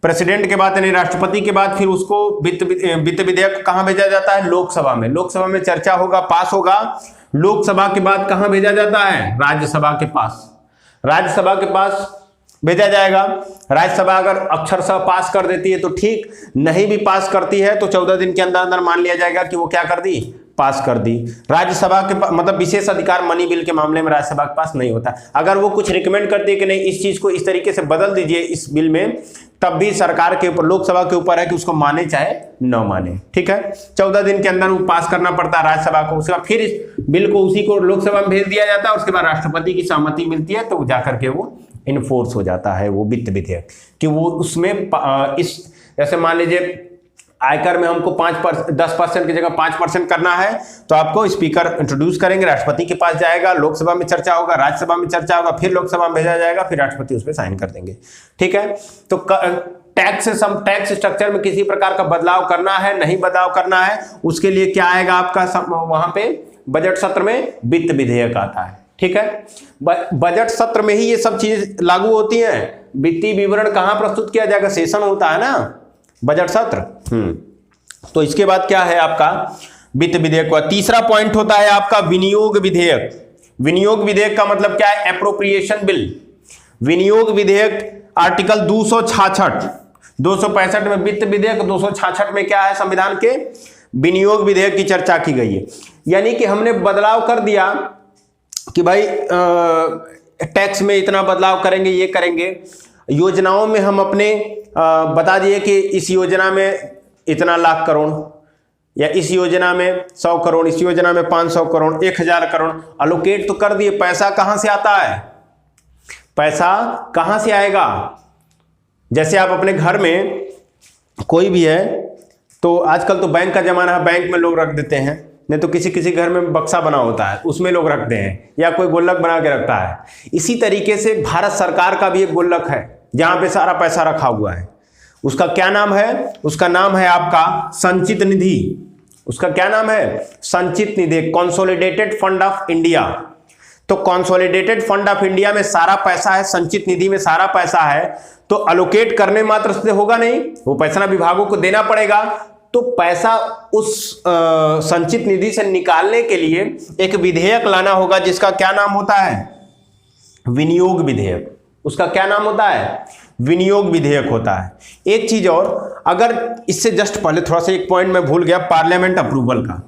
प्रेसिडेंट के बाद यानी राष्ट्रपति के बाद फिर उसको वित्त विधेयक कहां भेजा जाता है, लोकसभा में। लोकसभा में चर्चा होगा, पास होगा। लोकसभा के बाद कहां भेजा जाता है, राज्यसभा के पास। राज्यसभा के पास भेजा जाएगा। राज्यसभा अगर अक्षरशः पास कर देती है तो ठीक, नहीं भी पास करती है तो 14 दिन के अंदर अंदर मान लिया जाएगा कि वो क्या कर दी, पास कर दी। राज्यसभा के मतलब विशेष अधिकार मनी बिल के मामले में राज्यसभा के पास नहीं होता। अगर वो कुछ रिकमेंड करती है कि नहीं इस चीज को इस तरीके से बदल दीजिए इस बिल में, तब भी सरकार के ऊपर, लोकसभा के ऊपर है कि उसको माने चाहे न माने। ठीक है, 14 दिन के अंदर वो पास करना पड़ता है राज्यसभा को। उसके बाद फिर इस बिल को उसी को लोकसभा में भेज दिया जाता है, उसके बाद राष्ट्रपति की सहमति मिलती है, तो जाकर के वो इन्फोर्स हो जाता है वो वित्त विधेयक, कि वो उसमें इस, जैसे मान लीजिए आयकर में हमको 10% की जगह 5% करना है, तो आपको स्पीकर इंट्रोड्यूस करेंगे, राष्ट्रपति के पास जाएगा, लोकसभा में चर्चा होगा, राज्यसभा में चर्चा होगा, फिर लोकसभा में भेजा जाएगा, फिर राष्ट्रपति उस पर साइन कर देंगे। ठीक है, तो टैक्स स्ट्रक्चर में किसी प्रकार का बदलाव करना है, नहीं बदलाव करना है, उसके लिए क्या आएगा आपका, वहां पे बजट सत्र में वित्त विधेयक आता है। ठीक है, बजट सत्र में ही ये सब चीज लागू होती हैं। वित्तीय विवरण कहां प्रस्तुत किया जाएगा, सेशन होता है ना, बजट सत्र। तो इसके बाद क्या है आपका वित्त विधेयक का तीसरा पॉइंट होता है आपका विनियोग विधेयक। विनियोग विधेयक का मतलब क्या है, एप्रोप्रिएशन बिल। विनियोग विधेयक आर्टिकल 266, 265 में वित्त विधेयक, 266 में क्या है, संविधान के विनियोग विधेयक की चर्चा की गई है। यानी कि हमने बदलाव कर दिया कि भाई टैक्स में इतना बदलाव करेंगे, ये करेंगे, योजनाओं में हम अपने बता दिए कि इस योजना में इतना लाख करोड़, या इस योजना में 100 करोड़, इस योजना में 500 करोड़, 1000 करोड़ अलोकेट तो कर दिए। पैसा कहां से आता है, पैसा कहां से आएगा? जैसे आप अपने घर में कोई भी है तो आजकल तो बैंक का जमाना है, बैंक में लोग रख देते हैं, नहीं तो किसी किसी घर में बक्सा बना होता है उसमें लोग रखते हैं, या कोई गुल्लक बना के रखता है। इसी तरीके से भारत सरकार का भी एक गुल्लक है जहां पे सारा पैसा रखा हुआ है। उसका क्या नाम है? उसका नाम है आपका संचित निधि। उसका क्या नाम है? संचित निधि, कंसोलिडेटेड फंड ऑफ इंडिया। तो कंसोलिडेटेड फंड ऑफ इंडिया में सारा पैसा है, संचित निधि में सारा पैसा है, तो अलोकेट करने मात्र से होगा नहीं, वो पैसा विभागों को देना पड़ेगा। तो पैसा उस संचित निधि से निकालने के लिए एक विधेयक लाना होगा जिसका क्या नाम होता है? विनियोग विधेयक। उसका क्या नाम होता है? विनियोग विधेयक होता है। एक चीज और, अगर इससे जस्ट पहले थोड़ा सा एक पॉइंट मैं भूल गया, पार्लियामेंट अप्रूवल का।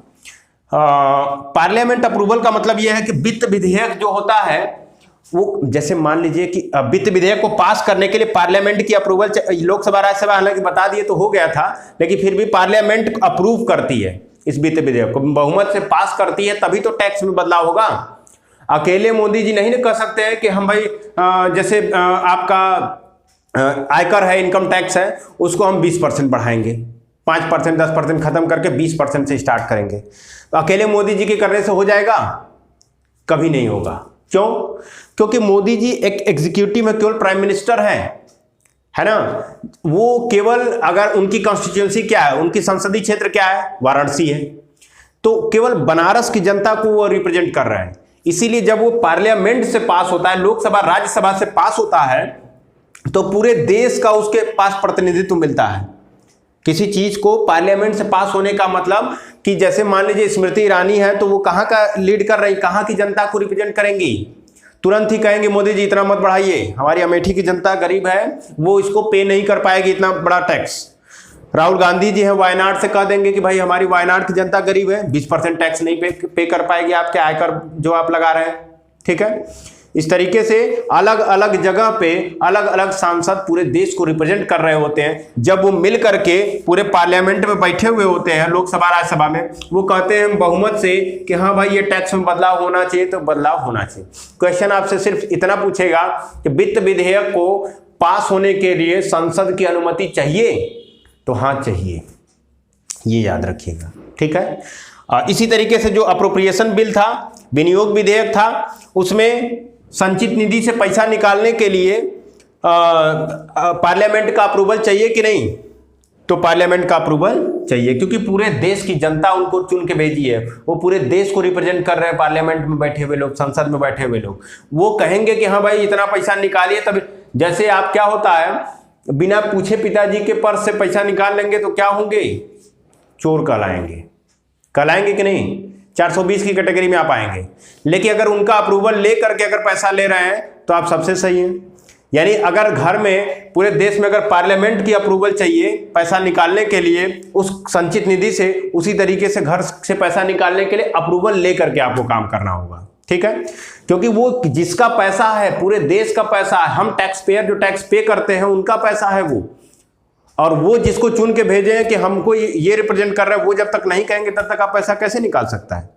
पार्लियामेंट अप्रूवल का मतलब यह है कि वित्त विधेयक जो होता है वो, जैसे मान लीजिए कि वित्त विधेयक को पास करने के लिए पार्लियामेंट की अप्रूवल, लोकसभा राज्यसभा हालांकि बता दिए तो हो गया था, लेकिन फिर भी पार्लियामेंट अप्रूव करती है इस वित्त विधेयक को, बहुमत से पास करती है, तभी तो टैक्स में बदलाव होगा। अकेले मोदी जी नहीं कर सकते हैं कि हम भाई जैसे आपका आयकर है, इनकम टैक्स है, उसको हम 20% बढ़ाएंगे, 5% 10% खत्म करके 20% से स्टार्ट करेंगे। तो अकेले मोदी जी के करने से हो जाएगा? कभी नहीं होगा। क्यों? क्योंकि मोदी जी एक एग्जीक्यूटिव में केवल प्राइम मिनिस्टर हैं, है ना। वो केवल, अगर उनकी कॉन्स्टिट्यूएंसी क्या है, उनकी संसदीय क्षेत्र क्या है? वाराणसी है। तो केवल बनारस की जनता को वो रिप्रेजेंट कर रहे हैं। इसीलिए जब वो पार्लियामेंट से पास होता है, लोकसभा राज्यसभा से पास होता है, तो पूरे देश का उसके पास प्रतिनिधित्व मिलता है। किसी चीज को पार्लियामेंट से पास होने का मतलब कि जैसे मान लीजिए स्मृति ईरानी है, तो वो कहां का लीड कर रही, कहां की जनता को रिप्रेजेंट करेंगी? तुरंत ही कहेंगे मोदी जी इतना मत बढ़ाइए, हमारी अमेठी की जनता गरीब है, वो इसको पे नहीं कर पाएगी इतना बड़ा टैक्स। राहुल गांधी जी हैं वायनाड से, कह देंगे कि भाई हमारी वायनाड की जनता गरीब है, 20% टैक्स नहीं पे कर पाएगी आपके आयकर जो आप लगा रहे हैं। ठीक है, इस तरीके से अलग अलग जगह पे अलग अलग सांसद पूरे देश को रिप्रेजेंट कर रहे होते हैं। जब वो मिल करके पूरे पार्लियामेंट में बैठे हुए होते हैं, लोकसभा राज्यसभा में, वो कहते हैं बहुमत से कि हाँ भाई ये टैक्स में बदलाव होना चाहिए, तो बदलाव होना चाहिए। क्वेश्चन आपसे सिर्फ इतना पूछेगा कि वित्त विधेयक को पास होने के लिए संसद की अनुमति चाहिए? तो हाँ चाहिए, ये याद रखिएगा। ठीक है, इसी तरीके से जो अप्रोप्रिएशन बिल था, विनियोग विधेयक था, उसमें संचित निधि से पैसा निकालने के लिए पार्लियामेंट का अप्रूवल चाहिए कि नहीं? तो पार्लियामेंट का अप्रूवल चाहिए, क्योंकि पूरे देश की जनता उनको चुन के भेजी है, वो पूरे देश को रिप्रेजेंट कर रहे हैं। पार्लियामेंट में बैठे हुए लोग, संसद में बैठे हुए लोग, वो कहेंगे कि हाँ भाई इतना पैसा निकालिए। तब जैसे आप, क्या होता है, बिना पूछे पिताजी के पर्स से पैसा निकाल लेंगे तो क्या होंगे? चोर कहलाएंगे। कहलाएंगे कि नहीं? 420 की कैटेगरी में आप आएंगे। लेकिन अगर उनका अप्रूवल ले करके अगर पैसा ले रहे हैं तो आप सबसे सही हैं। यानी अगर घर में, पूरे देश में अगर पार्लियामेंट की अप्रूवल चाहिए पैसा निकालने के लिए उस संचित निधि से, उसी तरीके से घर से पैसा निकालने के लिए अप्रूवल ले करके आपको काम करना होगा। ठीक है, क्योंकि वो जिसका पैसा है, पूरे देश का पैसा है, हम टैक्स पेयर जो टैक्स पे करते हैं उनका पैसा है वो, और वो जिसको चुन के भेजे हैं कि हमको ये रिप्रेजेंट कर रहा है, वो जब तक नहीं कहेंगे तब तक आप पैसा कैसे निकाल सकता है?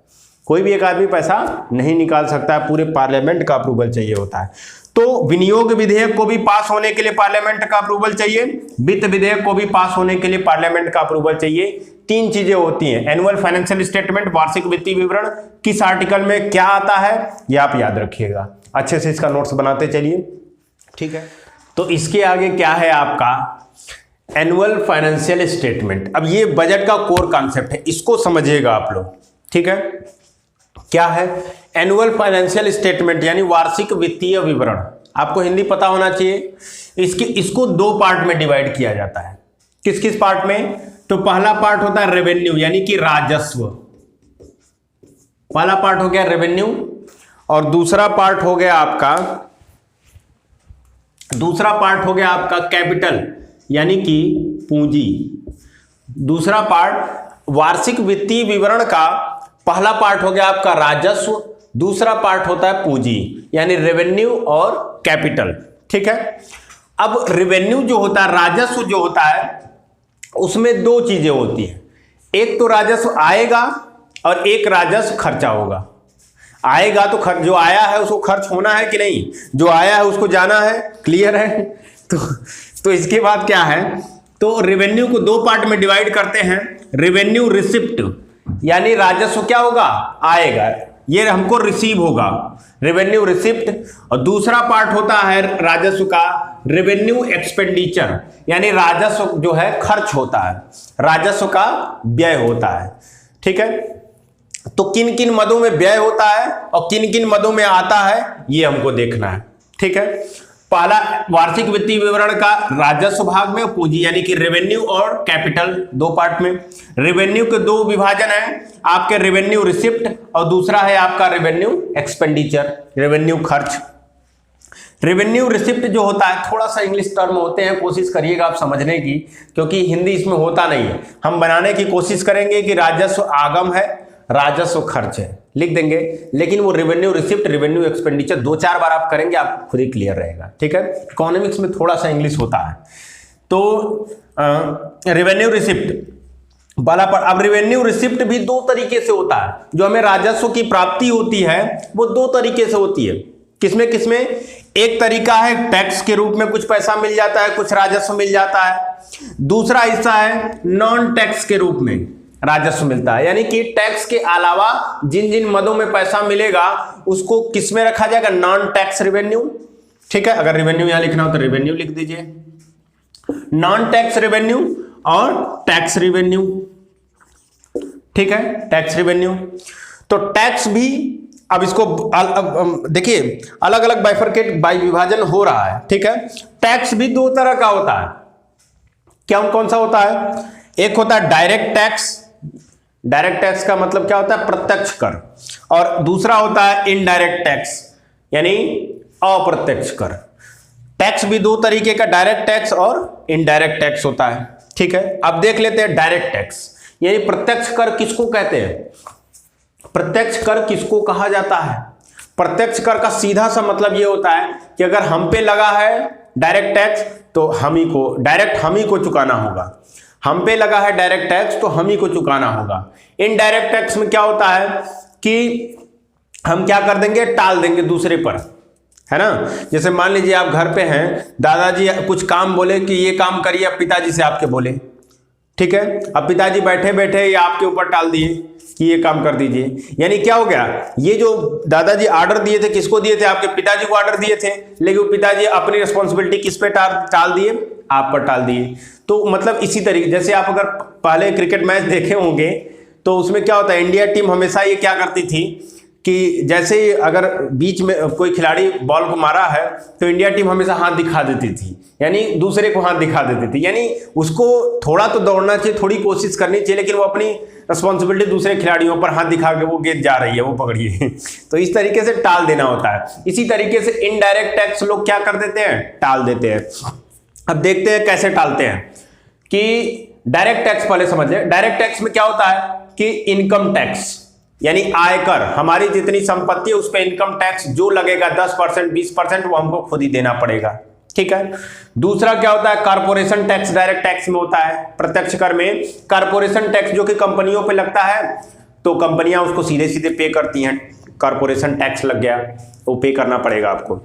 कोई भी एक आदमी पैसा नहीं निकाल सकता है, पूरे पार्लियामेंट का अप्रूवल चाहिए होता है। तो विनियोग विधेयक को भी पास होने के लिए पार्लियामेंट का अप्रूवल चाहिए, वित्त विधेयक को भी पास होने के लिए पार्लियामेंट का अप्रूवल चाहिए। तीन चीजें होती हैं। एनुअल फाइनेंशियल स्टेटमेंट, वार्षिक वित्तीय विवरण, किस आर्टिकल में क्या आता है ये आप याद रखिएगा, अच्छे से इसका नोट्स बनाते चलिए। ठीक है, तो इसके आगे क्या है आपका एनुअल फाइनेंशियल स्टेटमेंट। अब ये बजट का कोर कॉन्सेप्ट है, इसको समझिएगा आप लोग। ठीक है, क्या है एनुअल फाइनेंशियल स्टेटमेंट? यानी वार्षिक वित्तीय विवरण। आपको हिंदी पता होना चाहिए। इसको दो पार्ट में डिवाइड किया जाता है। किस किस पार्ट में? तो पहला पार्ट होता है रेवेन्यू, यानी कि राजस्व। पहला पार्ट हो गया रेवेन्यू, और दूसरा पार्ट हो गया आपका कैपिटल, यानी कि पूंजी। दूसरा पार्ट वार्षिक वित्तीय विवरण का पहला पार्ट हो गया आपका राजस्व, दूसरा पार्ट होता है पूंजी, यानी रेवेन्यू और कैपिटल। ठीक है, अब रेवेन्यू जो होता है, राजस्व जो होता है, उसमें दो चीजें होती हैं। एक तो राजस्व आएगा और एक राजस्व खर्चा होगा। आएगा तो खर्च, जो आया है उसको खर्च होना है कि नहीं? जो आया है उसको जाना है। क्लियर है? तो इसके बाद क्या है, तो रेवेन्यू को दो पार्ट में डिवाइड करते हैं। रेवेन्यू रिसिप्ट यानी राजस्व क्या होगा, आएगा, ये हमको रिसीव होगा, रेवेन्यू रिसिप्ट। और दूसरा पार्ट होता है राजस्व का रेवेन्यू एक्सपेंडिचर, यानी राजस्व जो है खर्च होता है, राजस्व का व्यय होता है। ठीक है, तो किन किन मदों में व्यय होता है और किन किन मदों में आता है ये हमको देखना है। ठीक है, पहला वार्षिक वित्तीय विवरण का राजस्व भाग में, पूंजी यानी कि रेवेन्यू और कैपिटल दो पार्ट में। रेवेन्यू के दो विभाजन है, आपके रेवेन्यू रिसिप्ट और दूसरा है आपका रेवेन्यू एक्सपेंडिचर, रेवेन्यू खर्च। रेवेन्यू रिसिप्ट जो होता है, थोड़ा सा इंग्लिश टर्म होते हैं, कोशिश करिएगा आप समझने की, क्योंकि हिंदी इसमें होता नहीं है। हम बनाने की कोशिश करेंगे कि राजस्व आगम है, राजस्व खर्च है, लिख देंगे, लेकिन वो रेवेन्यू रिसिप्ट, रेवेन्यू एक्सपेंडिचर 2-4 बार आप करेंगे, आप खुद ही क्लियर रहेगा। ठीक है, इकोनॉमिक्स में थोड़ा सा इंग्लिश होता है। तो रेवेन्यू रिसिप्ट वाला पर, अब रेवेन्यू रिसिप्ट भी दो तरीके से होता है। जो हमें राजस्व की प्राप्ति होती है वो दो तरीके से होती है। किसमें किसमें? एक तरीका है टैक्स के रूप में कुछ पैसा मिल जाता है, कुछ राजस्व मिल जाता है। दूसरा हिस्सा है नॉन टैक्स के रूप में राजस्व मिलता है, यानी कि टैक्स के अलावा जिन जिन मदों में पैसा मिलेगा उसको किस में रखा जाएगा, नॉन टैक्स रेवेन्यू। ठीक है, अगर रेवेन्यू यहां लिखना हो तो रेवेन्यू लिख दीजिए, नॉन टैक्स रेवेन्यू और टैक्स रेवेन्यू। ठीक है, टैक्स रेवेन्यू। तो टैक्स भी अब इसको देखिए अलग अलग बाइफरकेट बाई विभाजन हो रहा है। ठीक है, टैक्स भी दो तरह का होता है। क्या कौन सा होता है? एक होता है डायरेक्ट टैक्स, डायरेक्ट टैक्स का मतलब क्या होता है, प्रत्यक्ष कर, और दूसरा होता है इनडायरेक्ट टैक्स यानी अप्रत्यक्ष कर। टैक्स भी दो तरीके का, डायरेक्ट टैक्स और इनडायरेक्ट टैक्स होता है। ठीक है, अब देख लेते हैं डायरेक्ट टैक्स यानी प्रत्यक्ष कर किसको कहते हैं, प्रत्यक्ष कर किसको कहा जाता है। प्रत्यक्ष कर का सीधा सा मतलब यह होता है कि अगर हम पे लगा है डायरेक्ट टैक्स तो हम ही को चुकाना होगा। हम पे लगा है डायरेक्ट टैक्स तो हम ही को चुकाना होगा। इनडायरेक्ट टैक्स में क्या होता है कि हम क्या कर देंगे, टाल देंगे दूसरे पर, है ना। जैसे मान लीजिए आप घर पे हैं, दादाजी कुछ काम बोले कि ये काम करिए, अब पिताजी से आपके बोले, ठीक है, अब पिताजी बैठे बैठे ये आपके ऊपर टाल दिए कि ये काम कर दीजिए। यानी क्या हो गया, ये जो दादाजी ऑर्डर दिए थे किसको दिए थे, आपके पिताजी को ऑर्डर दिए थे, लेकिन पिताजी अपनी रिस्पॉन्सिबिलिटी किस पे टाल दिए, आप पर टाल दिए। तो मतलब इसी तरीके, जैसे आप अगर पहले क्रिकेट मैच देखे होंगे तो उसमें क्या होता है, इंडिया टीम हमेशा ये क्या करती थी कि जैसे अगर बीच में कोई खिलाड़ी बॉल को मारा है तो इंडिया टीम हमेशा हाथ दिखा देती थी, यानी दूसरे को हाथ दिखा देती थी, यानी उसको थोड़ा तो दौड़ना चाहिए, थोड़ी कोशिश करनी चाहिए, लेकिन वो अपनी रिस्पॉन्सिबिलिटी दूसरे खिलाड़ियों पर हाथ दिखा के वो गेंद जा रही है वो पकड़िए तो इस तरीके से टाल देना होता है। इसी तरीके से इनडायरेक्ट टैक्स लोग क्या कर देते हैं, टाल देते हैं। अब देखते हैं कैसे टालते हैं कि डायरेक्ट टैक्स पहले समझ लें। डायरेक्ट टैक्स में क्या होता है कि इनकम टैक्स यानी आयकर, हमारी जितनी संपत्ति है उस पर इनकम टैक्स जो लगेगा 10% 20% वो हमको खुद ही देना पड़ेगा, ठीक है। दूसरा क्या होता है, कारपोरेशन टैक्स डायरेक्ट टैक्स में होता है। प्रत्यक्ष कर में कारपोरेशन टैक्स जो कि कंपनियों पे लगता है तो कंपनियां उसको सीधे सीधे पे करती हैं, कारपोरेशन टैक्स लग गया वो पे करना पड़ेगा आपको।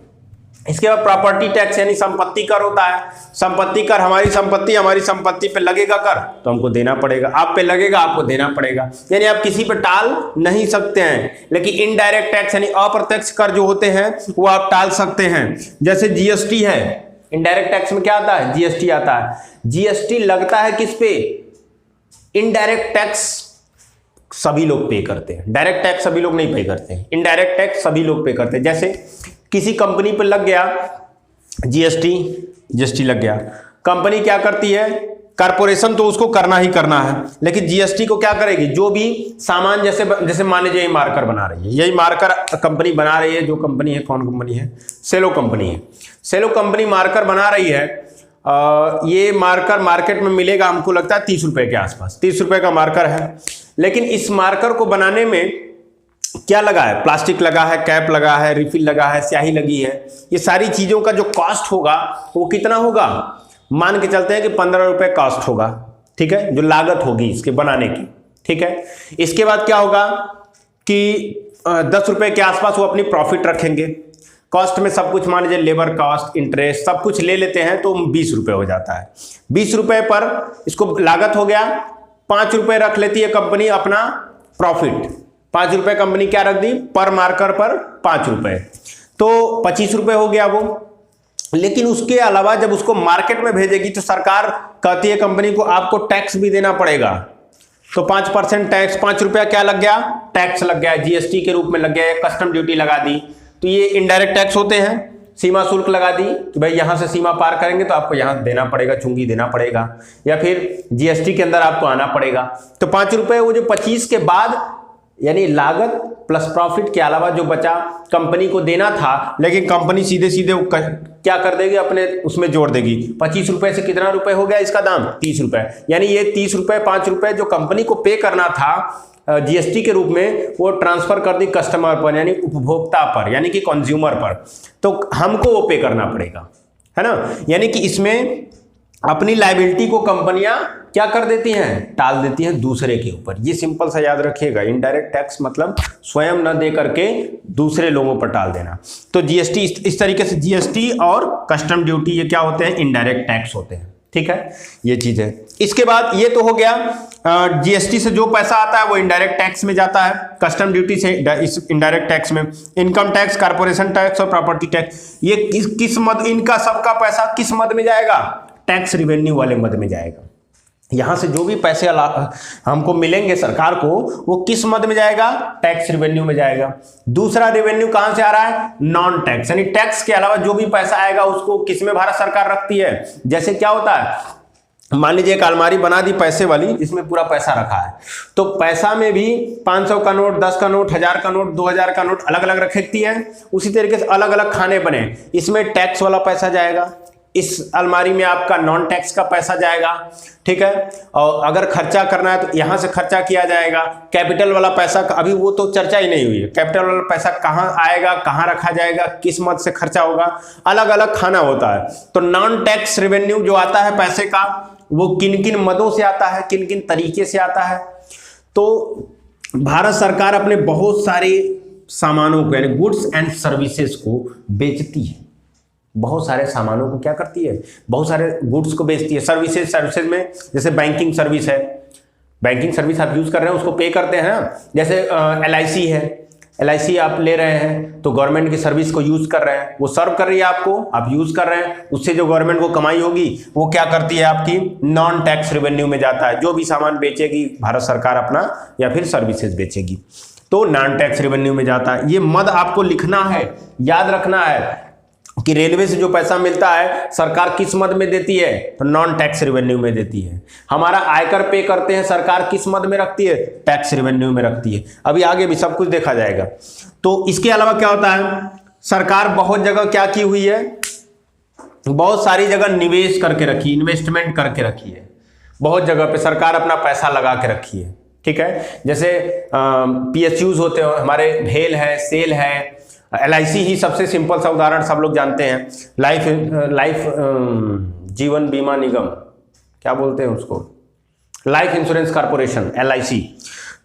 इसके बाद प्रॉपर्टी टैक्स यानी संपत्ति कर होता है। संपत्ति कर, हमारी संपत्ति पे लगेगा कर तो हमको देना पड़ेगा, आप पे लगेगा आपको देना पड़ेगा, यानी आप किसी पे टाल नहीं सकते हैं। लेकिन इनडायरेक्ट टैक्स यानी अप्रत्यक्ष कर जो होते हैं वो आप टाल सकते हैं। जैसे जीएसटी है, इनडायरेक्ट टैक्स में क्या आता है, जीएसटी आता है। जीएसटी लगता है किस पे, इनडायरेक्ट टैक्स सभी लोग पे करते हैं, डायरेक्ट टैक्स सभी लोग नहीं पे करते हैं, इनडायरेक्ट टैक्स सभी लोग पे करते हैं। जैसे किसी कंपनी पर लग गया जीएसटी लग गया, कंपनी क्या करती है, कारपोरेशन तो उसको करना ही करना है, लेकिन जीएसटी को क्या करेगी, जो भी सामान जैसे मान लीजिए मार्कर बना रही है, यही मार्कर कंपनी बना रही है, जो कंपनी है, कौन कंपनी है, सेलो कंपनी है। सेलो कंपनी मार्कर बना रही है, ये मार्कर मार्केट में मिलेगा हमको लगता है 30 रुपए के आसपास, 30 रुपए का मार्कर है। लेकिन इस मार्कर को बनाने में क्या लगा है, प्लास्टिक लगा है, कैप लगा है, रिफिल लगा है, स्याही लगी है, ये सारी चीजों का जो कॉस्ट होगा वो कितना होगा, मान के चलते हैं कि 15 रुपए कॉस्ट होगा, ठीक है, जो लागत होगी इसके बनाने की, ठीक है। इसके बाद क्या होगा कि 10 रुपए के आसपास वो अपनी प्रॉफिट रखेंगे। कॉस्ट में सब कुछ मान लीजिए लेबर कॉस्ट, इंटरेस्ट सब कुछ ले लेते हैं तो 20 रुपये हो जाता है। 20 रुपये पर इसको लागत हो गया, 5 रुपये रख लेती है कंपनी अपना प्रॉफिट। 5 रुपये कंपनी क्या रख दी, पर मार्कर पर 5 रुपये, तो 25 रुपये हो गया वो। लेकिन उसके अलावा जब उसको मार्केट में भेजेगी तो सरकार कहती है कंपनी को आपको टैक्स भी देना पड़ेगा। तो 5% टैक्स, 5 रुपया क्या लग गया, टैक्स लग गया, जीएसटी के रूप में लग गया, कस्टम ड्यूटी लगा दी। तो ये इनडायरेक्ट टैक्स होते हैं। सीमा शुल्क लगा दी कि भाई यहां से सीमा पार करेंगे तो आपको यहां देना पड़ेगा, चुंगी देना पड़ेगा, या फिर जीएसटी के अंदर आपको आना पड़ेगा। तो 5 रुपये वो जो 25 के बाद यानी लागत प्लस प्रॉफिट के अलावा जो बचा कंपनी को देना था, लेकिन कंपनी सीधे सीधे क्या कर देगी, अपने उसमें जोड़ देगी। 25 रुपए से कितना रुपए हो गया इसका दाम, 30 रुपए। यानी ये 30 रुपए 5 रुपए जो कंपनी को पे करना था जीएसटी के रूप में, वो ट्रांसफर कर दी कस्टमर पर, यानी उपभोक्ता पर, यानी कि कंज्यूमर पर। तो हमको वो पे करना पड़ेगा, है ना। यानी कि इसमें अपनी लायबिलिटी को कंपनियां क्या कर देती हैं, टाल देती हैं दूसरे के ऊपर। ये सिंपल सा याद रखिएगा, इनडायरेक्ट टैक्स मतलब स्वयं न दे करके दूसरे लोगों पर टाल देना। तो जीएसटी इस तरीके से, जीएसटी और कस्टम ड्यूटी ये क्या होते हैं, इनडायरेक्ट टैक्स होते हैं। ठीक है, ये चीज है। इसके बाद ये तो हो गया जीएसटी से जो पैसा आता है वो इनडायरेक्ट टैक्स में जाता है, कस्टम ड्यूटी से इनडायरेक्ट टैक्स में, इनकम टैक्स, कारपोरेशन टैक्स और प्रॉपर्टी टैक्स, ये किस मद, इनका सबका पैसा किस मद में जाएगा, टैक्स रिवेन्यू वाले मद में जाएगा। यहां से जो भी पैसे हमको मिलेंगे सरकार को, वो किस मद में जाएगा, टैक्स रिवेन्यू में जाएगा। दूसरा रिवेन्यू कहां से आ रहा है, नॉन टैक्स, यानी टैक्स के अलावा जो भी पैसा आएगा उसको किस में भारत सरकार रखती है। जैसे क्या होता है, मान लीजिए एक अलमारी बना दी पैसे वाली, जिसमें पूरा पैसा रखा है, तो पैसा में भी 500 का नोट, 10 का नोट, 1000 का नोट, 2000 का नोट अलग अलग रखती है। उसी तरीके से अलग अलग खाने बने, इसमें टैक्स वाला पैसा जाएगा, इस अलमारी में आपका नॉन टैक्स का पैसा जाएगा। ठीक है, और अगर खर्चा करना है तो यहां से खर्चा किया जाएगा। कैपिटल वाला पैसा अभी वो तो चर्चा ही नहीं हुई है, कैपिटल वाला पैसा कहां आएगा, कहां रखा जाएगा, किस मद से खर्चा होगा, अलग अलग खाना होता है। तो नॉन टैक्स रेवेन्यू जो आता है पैसे का, वो किन किन मदों से आता है, किन किन तरीके से आता है। तो भारत सरकार अपने बहुत सारे सामानों को, यानी गुड्स एंड सर्विसेज को बेचती है। बहुत सारे सामानों को क्या करती है, बहुत सारे गुड्स को बेचती है। सर्विसेज में जैसे बैंकिंग सर्विस है, बैंकिंग सर्विस आप यूज कर रहे हैं उसको पे करते हैं ना। जैसे LIC है, LIC आप ले रहे हैं तो गवर्नमेंट की सर्विस को यूज कर रहे हैं, वो सर्व कर रही है आपको, आप यूज कर रहे हैं, उससे जो गवर्नमेंट को कमाई होगी वो क्या करती है, आपकी नॉन टैक्स रेवेन्यू में जाता है। जो भी सामान बेचेगी भारत सरकार अपना, या फिर सर्विसेज बेचेगी, तो नॉन टैक्स रेवेन्यू में जाता है। ये मद आपको लिखना है, याद रखना है कि रेलवे से जो पैसा मिलता है सरकार किस मद में देती है, तो नॉन टैक्स रेवेन्यू में देती है। हमारा आयकर पे करते हैं, सरकार किस मद में रखती है, टैक्स रेवेन्यू में रखती है। अभी आगे भी सब कुछ देखा जाएगा। तो इसके अलावा क्या होता है, सरकार बहुत जगह क्या की हुई है, बहुत सारी जगह निवेश करके रखी, इन्वेस्टमेंट करके रखी है। बहुत जगह पे सरकार अपना पैसा लगा के रखी है। ठीक है, जैसे PSUs होते हैं हमारे, भेल है, सेल है, LIC ही सबसे सिंपल सा उदाहरण सब लोग जानते हैं। लाइफ जीवन बीमा निगम, क्या बोलते हैं उसको, लाइफ इंश्योरेंस कॉर्पोरेशन, LIC।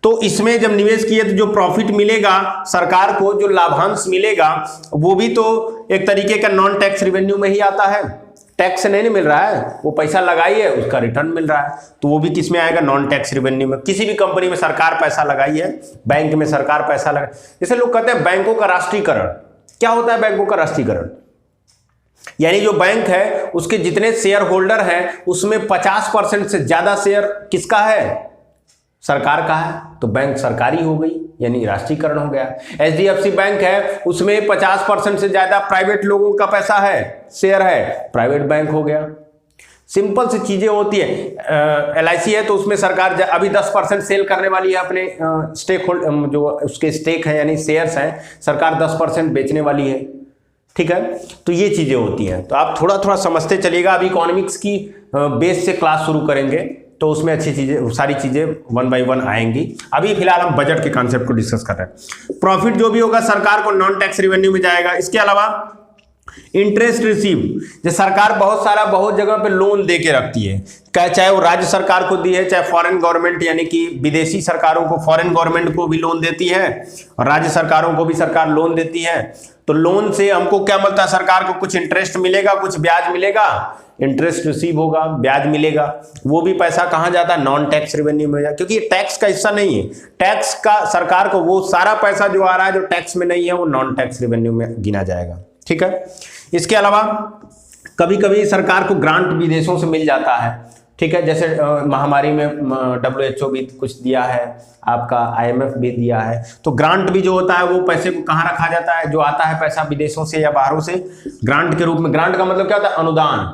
तो इसमें जब निवेश किए तो जो प्रॉफिट मिलेगा सरकार को, जो लाभांश मिलेगा, वो भी तो एक तरीके का नॉन टैक्स रेवेन्यू में ही आता है। टैक्स से नहीं मिल रहा है, वो पैसा लगाई है उसका रिटर्न मिल रहा है, तो वो भी किस में आएगा, नॉन टैक्स रेवेन्यू में। किसी भी कंपनी में सरकार पैसा लगाई है, बैंक में सरकार पैसा लगा, जैसे लोग कहते हैं बैंकों का राष्ट्रीयकरण। क्या होता है बैंकों का राष्ट्रीयकरण, यानी जो बैंक है उसके जितने शेयर होल्डर हैं उसमें 50% से ज्यादा शेयर किसका है, सरकार का है, तो बैंक सरकारी हो गई, यानी राष्ट्रीयकरण हो गया। HDFC बैंक है, उसमें 50% से ज्यादा प्राइवेट लोगों का पैसा है, शेयर है, प्राइवेट बैंक हो गया। सिंपल सी चीजें होती है। LIC है तो उसमें सरकार अभी 10% सेल करने वाली है अपने स्टेक होल्डर, जो उसके स्टेक है यानी शेयर्स हैं, सरकार 10% बेचने वाली है। ठीक है, तो ये चीजें होती हैं। तो आप थोड़ा थोड़ा समझते चलिएगा। अभी इकोनॉमिक्स की बेस से क्लास शुरू करेंगे तो उसमें अच्छी चीजें, सारी चीजें 1 by 1 आएंगी। अभी फिलहाल हम बजट के कॉन्सेप्ट को डिस्कस कर रहे हैं। प्रॉफिट जो भी होगा सरकार को नॉन टैक्स रेवेन्यू में जाएगा। इसके अलावा इंटरेस्ट रिसीव, जो सरकार बहुत जगह पे लोन दे के रखती है, चाहे वो राज्य सरकार को दी है, चाहे फॉरेन गवर्नमेंट यानी कि विदेशी सरकारों को, फॉरेन गवर्नमेंट को भी लोन देती है और राज्य सरकारों को भी सरकार लोन देती है। तो लोन से हमको क्या मिलता है, सरकार को कुछ इंटरेस्ट मिलेगा, कुछ ब्याज मिलेगा, इंटरेस्ट रिसीव होगा, ब्याज मिलेगा। वो भी पैसा कहां जाता है, नॉन टैक्स रेवेन्यू में जाता है, क्योंकि ये टैक्स का हिस्सा नहीं है। टैक्स का सरकार को वो सारा पैसा जो आ रहा है जो टैक्स में नहीं है वो नॉन टैक्स रेवेन्यू में गिना जाएगा। ठीक है। इसके अलावा कभी कभी सरकार को ग्रांट विदेशों से मिल जाता है। ठीक है, जैसे महामारी में WHO भी कुछ दिया है, आपका IMF भी दिया है। तो ग्रांट भी जो होता है वो पैसे को कहाँ रखा जाता है, जो आता है पैसा विदेशों से या बाहरों से, ग्रांट के रूप में। ग्रांट का मतलब क्या होता है, अनुदान।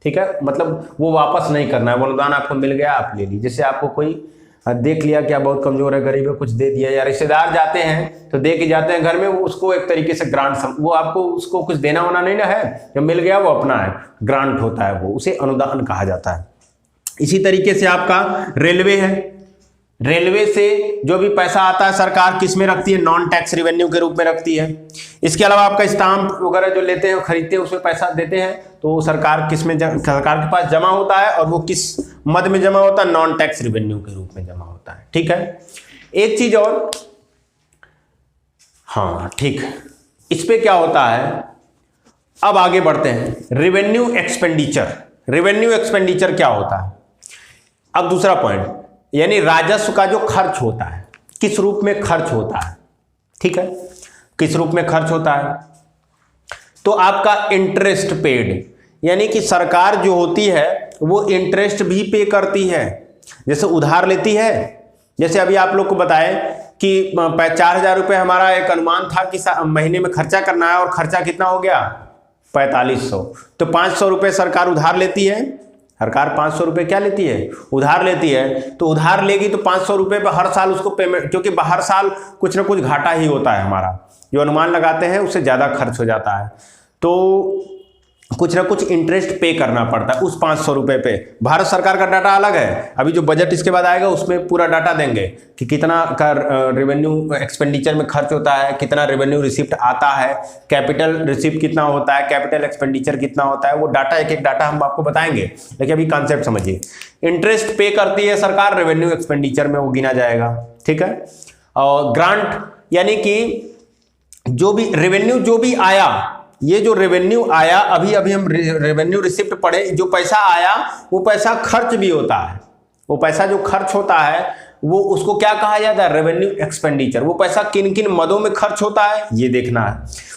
ठीक है, मतलब वो वापस नहीं करना है, वो अनुदान आपको मिल गया, आप ले लीजिए। जैसे आपको कोई देख लिया कि आप बहुत कमजोर है, गरीब है, कुछ दे दिया, या रिश्तेदार जाते हैं तो दे के जाते हैं घर में, वो उसको एक तरीके से ग्रांट, वो आपको उसको कुछ देना होना नहीं ना है, जब मिल गया वो अपना है, ग्रांट होता है, वो उसे अनुदान कहा जाता है। इसी तरीके से आपका रेलवे है, रेलवे से जो भी पैसा आता है सरकार किस में रखती है, नॉन टैक्स रेवेन्यू के रूप में रखती है। इसके अलावा आपका स्टाम्प वगैरह जो लेते हैं खरीदते हैं उसमें पैसा देते हैं, तो सरकार किस में, सरकार के पास जमा होता है, और वो किस मद में जमा होता है, नॉन टैक्स रेवेन्यू के रूप में जमा होता है। ठीक है। एक चीज और, हाँ ठीक, इस पे क्या होता है, अब आगे बढ़ते हैं, रेवेन्यू एक्सपेंडिचर। रेवेन्यू एक्सपेंडिचर क्या होता है, अब दूसरा पॉइंट, यानी राजस्व का जो खर्च होता है, किस रूप में खर्च होता है। ठीक है, किस रूप में खर्च होता है, तो आपका इंटरेस्ट पेड, यानी कि सरकार जो होती है वो इंटरेस्ट भी पे करती है, जैसे उधार लेती है। जैसे अभी आप लोग को बताएं कि 4,000 रुपये हमारा एक अनुमान था कि महीने में खर्चा करना है, और खर्चा कितना हो गया, 4500, तो 500 रुपये सरकार उधार लेती है। सरकार 500 रुपये क्या लेती है, उधार लेती है। तो उधार लेगी तो 500 रुपये पर हर साल उसको पेमेंट, क्योंकि हर साल कुछ ना कुछ घाटा ही होता है, हमारा जो अनुमान लगाते हैं उससे ज़्यादा खर्च हो जाता है, तो कुछ ना कुछ इंटरेस्ट पे करना पड़ता है उस 500 रुपये पे। भारत सरकार का डाटा अलग है, अभी जो बजट इसके बाद आएगा उसमें पूरा डाटा देंगे कि कितना का रेवेन्यू एक्सपेंडिचर में खर्च होता है, कितना रेवेन्यू रिसिप्ट आता है, कैपिटल रिसिप्ट कितना होता है, कैपिटल एक्सपेंडिचर कितना होता है, वो डाटा एक एक डाटा हम आपको बताएंगे। लेकिन अभी कॉन्सेप्ट समझिए, इंटरेस्ट पे करती है सरकार, रेवेन्यू एक्सपेंडिचर में वो गिना जाएगा। ठीक है। और ग्रांट यानी कि जो भी रेवेन्यू जो भी आया, ये जो रेवेन्यू आया, अभी हम रेवेन्यू रिसिप्ट पढ़े, जो पैसा आया वो पैसा खर्च भी होता है, वो पैसा जो खर्च होता है वो उसको क्या कहा जाता है, रेवेन्यू एक्सपेंडिचर। वो पैसा किन किन मदों में खर्च होता है ये देखना है,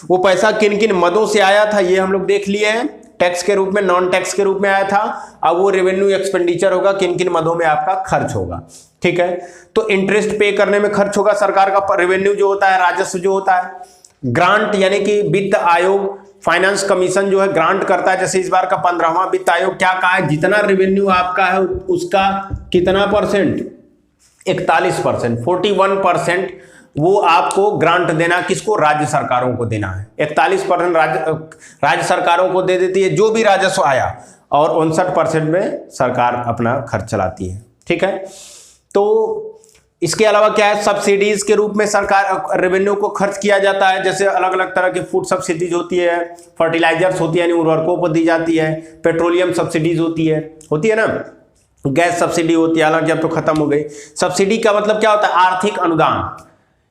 वो पैसा किन किन मदों से आया था ये हम लोग देख लिए हैं, टैक्स के रूप में, नॉन टैक्स के रूप में आया था। अब वो रेवेन्यू एक्सपेंडिचर होगा, किन किन मदों में आपका खर्च होगा। ठीक है, तो इंटरेस्ट पे करने में खर्च होगा सरकार का, रेवेन्यू जो होता है, राजस्व जो होता है। ग्रांट यानी कि वित्त आयोग, फाइनेंस कमीशन जो है ग्रांट करता है, जैसे इस बार का 15वां वित्त आयोग क्या कहा है, जितना रेवेन्यू आपका है उसका कितना परसेंट, 41%, 41% वो आपको ग्रांट देना, किसको, राज्य सरकारों को देना है। 41% राज्य सरकारों को दे देती है जो भी राजस्व आया, और 59% में सरकार अपना खर्च चलाती है। ठीक है। तो इसके अलावा क्या है, सब्सिडीज के रूप में सरकार रेवेन्यू को खर्च किया जाता है, जैसे अलग अलग तरह की फूड सब्सिडीज होती है, फर्टिलाइजर्स होती है, यानी उर्वरकों पर दी जाती है, पेट्रोलियम सब्सिडीज होती है ना, गैस सब्सिडी होती है, हालांकि अब तो खत्म हो गई। सब्सिडी का मतलब क्या होता है, आर्थिक अनुदान,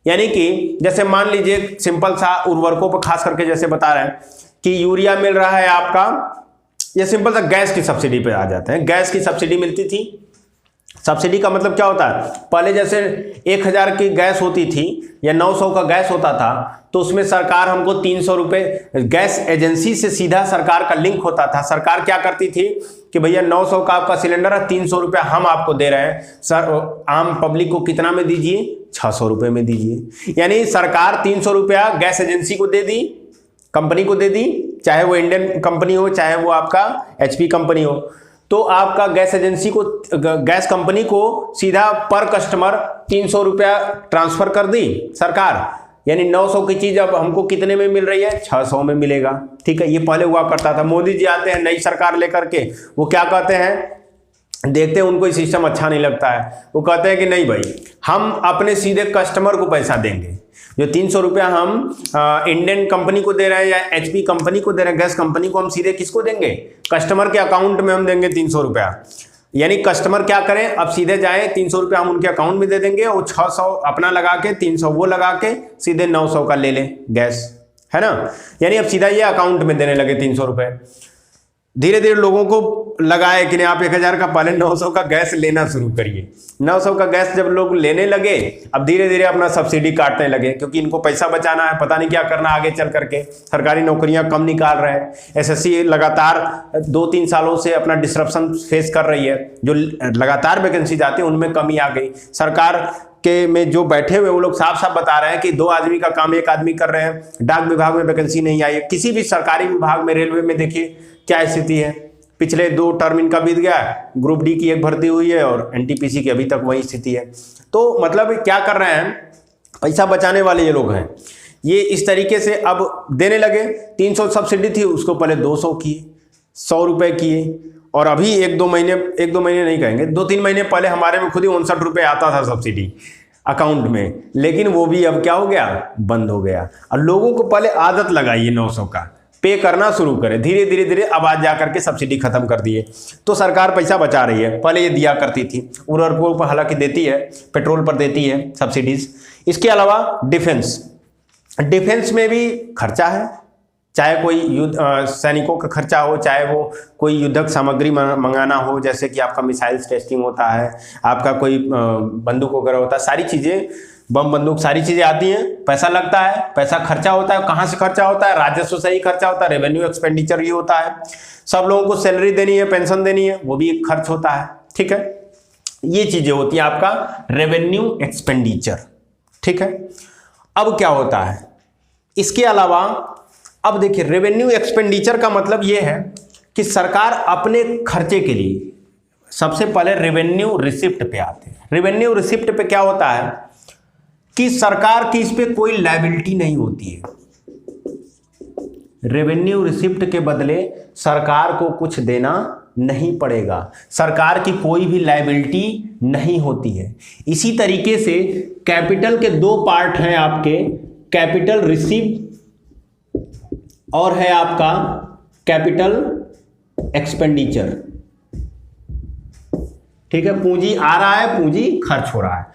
यानी कि जैसे मान लीजिए सिंपल सा उर्वरकों पर खास करके जैसे बता रहे हैं कि यूरिया मिल रहा है आपका, ये सिंपल सा गैस की सब्सिडी पे आ जाते हैं। गैस की सब्सिडी मिलती थी, सब्सिडी का मतलब क्या होता है, पहले जैसे 1000 की गैस होती थी या 900 का गैस होता था, तो उसमें सरकार हमको 300 रुपये, गैस एजेंसी से सीधा सरकार का लिंक होता था। सरकार क्या करती थी कि भैया 900 का आपका सिलेंडर है, 300 रुपये हम आपको दे रहे हैं सर, आम पब्लिक को कितना में दीजिए, 600 रुपये में दीजिए। यानी सरकार 300 रुपया गैस एजेंसी को दे दी, कंपनी को दे दी, चाहे वो इंडियन कंपनी हो चाहे वो आपका HP कंपनी हो। तो आपका गैस एजेंसी को, गैस कंपनी को सीधा पर कस्टमर 300 रुपया ट्रांसफर कर दी सरकार, यानी 900 की चीज अब हमको कितने में मिल रही है, 600 में मिलेगा। ठीक है, ये पहले हुआ करता था। मोदी जी आते हैं नई सरकार लेकर के, वो क्या कहते हैं, देखते हैं उनको ये सिस्टम अच्छा नहीं लगता है, वो कहते हैं कि नहीं भाई, हम अपने सीधे कस्टमर को पैसा देंगे, जो 300 रुपया हम इंडियन कंपनी को दे रहे हैं या एचपी कंपनी को दे रहे हैं, गैस कंपनी को, हम सीधे किसको देंगे? कस्टमर के अकाउंट में हम देंगे 300 रुपया। यानी कस्टमर क्या करें, अब सीधे जाए 300 रुपया हम उनके अकाउंट में दे देंगे और 600 अपना लगा के 300 वो लगा के सीधे 900 का ले लें गैस, है ना। यानी अब सीधा ये अकाउंट में देने लगे 300 रुपये। धीरे धीरे लोगों को लगाए कि नहीं आप 1000 का पहले 900 का गैस लेना शुरू करिए। 900 का गैस जब लोग लेने लगे, अब धीरे धीरे अपना सब्सिडी काटने लगे, क्योंकि इनको पैसा बचाना है, पता नहीं क्या करना आगे चल करके। सरकारी नौकरियां कम निकाल रहे हैं, एसएससी लगातार 2-3 सालों से अपना डिसरप्शन फेस कर रही है, जो लगातार वैकेंसी जाती है उनमें कमी आ गई। सरकार के में जो बैठे हुए वो लोग साफ साफ बता रहे हैं कि 2 आदमी का काम 1 आदमी कर रहे हैं। डाक विभाग में वैकेंसी नहीं आई है, किसी भी सरकारी विभाग में, रेलवे में देखिए क्या स्थिति है। पिछले 2 टर्म इनका बीत गया, ग्रुप डी की एक भर्ती हुई है और एनटीपीसी की अभी तक वही स्थिति है। तो मतलब क्या कर रहे हैं, पैसा बचाने वाले ये लोग हैं। ये इस तरीके से अब देने लगे। 300 सब्सिडी थी, उसको पहले 200 किए, 100 रुपये किए, और अभी 1-2 महीने नहीं कहेंगे, 2-3 महीने पहले हमारे में खुद ही 59 रुपये आता था सब्सिडी अकाउंट में, लेकिन वो भी अब क्या हो गया, बंद हो गया। और लोगों को पहले आदत लगाई 900 का, पे करना शुरू करें, धीरे धीरे धीरे अब आज जाकर के सब्सिडी खत्म कर दिए। तो सरकार पैसा बचा रही है। पहले ये दिया करती थी, उर्वरकों पर हालांकि देती है, पेट्रोल पर देती है सब्सिडीज। इसके अलावा डिफेंस में भी खर्चा है, चाहे कोई युद्ध सैनिकों का खर्चा हो, चाहे वो कोई युद्धक सामग्री मंगाना हो, जैसे कि आपका मिसाइल्स टेस्टिंग होता है, आपका कोई बंदूक वगैरह होता है, सारी चीज़ें, बम बंदूक सारी चीज़ें आती हैं, पैसा लगता है, पैसा खर्चा होता है। कहाँ से खर्चा होता है? राजस्व से ही खर्चा होता है, रेवेन्यू एक्सपेंडिचर ये होता है। सब लोगों को सैलरी देनी है, पेंशन देनी है, वो भी एक खर्च होता है, ठीक है। ये चीज़ें होती है आपका रेवेन्यू एक्सपेंडिचर, ठीक है। अब क्या होता है इसके अलावा, अब देखिए रेवेन्यू एक्सपेंडिचर का मतलब ये है कि सरकार अपने खर्चे के लिए सबसे पहले रेवेन्यू रिसिप्ट पे आते हैं। रेवेन्यू रिसिप्ट पे क्या होता है कि सरकार की इस पे कोई लायबिलिटी नहीं होती है। रेवेन्यू रिसिप्ट के बदले सरकार को कुछ देना नहीं पड़ेगा, सरकार की कोई भी लायबिलिटी नहीं होती है। इसी तरीके से कैपिटल के 2 पार्ट हैं आपके, कैपिटल रिसीव और है आपका कैपिटल एक्सपेंडिचर, ठीक है। पूंजी आ रहा है, पूंजी खर्च हो रहा है,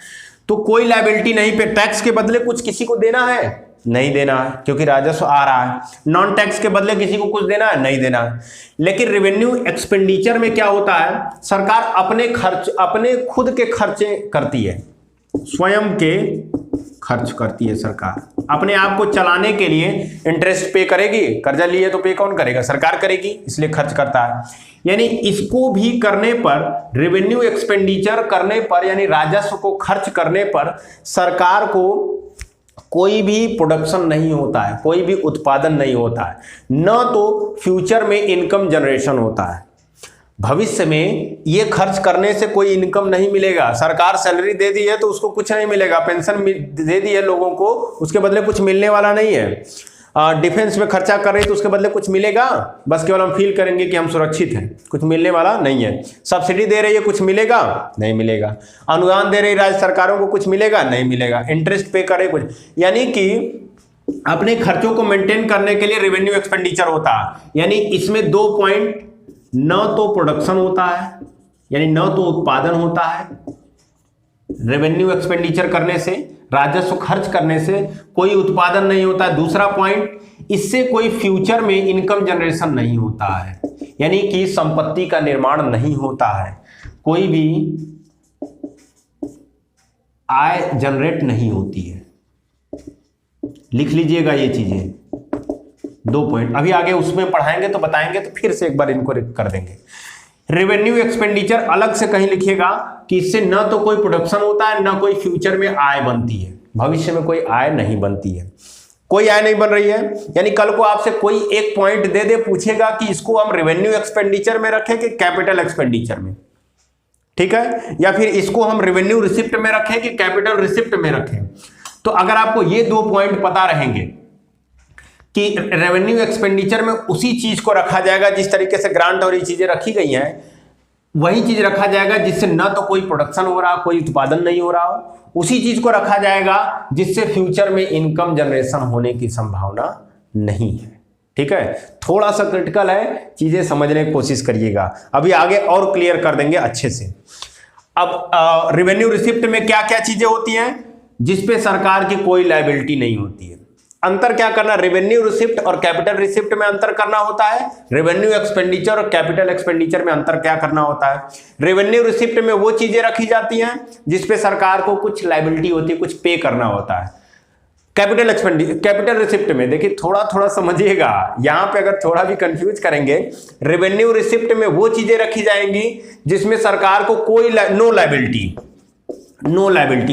तो कोई लायबिलिटी नहीं पे। टैक्स के बदले कुछ किसी को देना है, नहीं देना है, क्योंकि राजस्व आ रहा है। नॉन टैक्स के बदले किसी को कुछ देना है, नहीं देना है। लेकिन रेवेन्यू एक्सपेंडिचर में क्या होता है, सरकार अपने खुद के खर्चे करती है, स्वयं के खर्च करती है सरकार। अपने आप को चलाने के लिए इंटरेस्ट पे करेगी, कर्जा लिए तो पे कौन करेगा? सरकार करेगी, इसलिए खर्च करता है। यानी इसको भी करने पर, रेवेन्यू एक्सपेंडिचर करने पर, यानी राजस्व को खर्च करने पर सरकार को कोई भी प्रोडक्शन नहीं होता है, कोई भी उत्पादन नहीं होता है, न तो फ्यूचर में इनकम जनरेशन होता है। भविष्य में ये खर्च करने से कोई इनकम नहीं मिलेगा। सरकार सैलरी दे दी है तो उसको कुछ नहीं मिलेगा, पेंशन दे दी है लोगों को, उसके बदले कुछ मिलने वाला नहीं है। डिफेंस में खर्चा कर रही है तो उसके बदले कुछ मिलेगा? बस केवल हम फील करेंगे कि हम सुरक्षित हैं, कुछ मिलने वाला नहीं है। सब्सिडी दे रही है, कुछ मिलेगा? नहीं मिलेगा। अनुदान दे रही राज्य सरकारों को, कुछ मिलेगा? नहीं मिलेगा। इंटरेस्ट पे करे कुछ, यानी कि अपने खर्चों को मेंटेन करने के लिए रेवेन्यू एक्सपेंडिचर होता है। यानी इसमें 2 पॉइंट, न तो प्रोडक्शन होता है, यानी न तो उत्पादन होता है। रेवेन्यू एक्सपेंडिचर करने से, राजस्व खर्च करने से कोई उत्पादन नहीं होता है। दूसरा पॉइंट, इससे कोई फ्यूचर में इनकम जनरेशन नहीं होता है, यानी कि संपत्ति का निर्माण नहीं होता है, कोई भी आय जनरेट नहीं होती है। लिख लीजिएगा ये चीजें, 2 पॉइंट। अभी आगे उसमें पढ़ाएंगे तो बताएंगे, तो फिर से एक बार इनको कर देंगे। रेवेन्यू एक्सपेंडिचर अलग से कहीं लिखिएगा कि इससे न तो कोई प्रोडक्शन होता है, न कोई फ्यूचर में आय बनती है। भविष्य में कोई आय नहीं बनती है, कोई आय नहीं बन रही है। यानी कल को आपसे कोई एक पॉइंट दे दे, पूछेगा कि इसको हम रेवेन्यू एक्सपेंडिचर में रखें कि कैपिटल एक्सपेंडिचर में, ठीक है, या फिर इसको हम रेवेन्यू रिसिप्ट में रखें कि कैपिटल रिसिप्ट में रखें। तो अगर आपको ये 2 पॉइंट पता रहेंगे कि रेवेन्यू एक्सपेंडिचर में उसी चीज को रखा जाएगा जिस तरीके से ग्रांट और ये चीजें रखी गई हैं, वही चीज रखा जाएगा जिससे न तो कोई प्रोडक्शन हो रहा, कोई उत्पादन नहीं हो रहा हो, उसी चीज को रखा जाएगा जिससे फ्यूचर में इनकम जनरेशन होने की संभावना नहीं है। ठीक है, थोड़ा सा क्रिटिकल है, चीजें समझने की कोशिश करिएगा, अभी आगे और क्लियर कर देंगे अच्छे से। अब रेवेन्यू रिसिप्ट में क्या क्या चीजें होती हैं जिसपे सरकार की कोई लायबिलिटी नहीं होती है। अंतर क्या करना, रेवेन्यू रिसिप्ट और कैपिटल रिसिप्ट में अंतर करना होता है। रेवेन्यू एक्सपेंडिचर और कैपिटल एक्सपेंडिचर में अंतर क्या करना होता है। रेवेन्यू रिसिप्ट में वो चीजें रखी जाती हैं जिसपे सरकार को कुछ लायबिलिटी होती है, कुछ पे करना होता है। कैपिटल रिसिप्ट में देखिए, थोड़ा थोड़ा समझिएगा, यहां पे अगर थोड़ा भी कंफ्यूज करेंगे, रेवेन्यू रिसिप्ट में वो चीजें रखी जाएंगी जिसमें सरकार को कोई नो लायबिलिटी,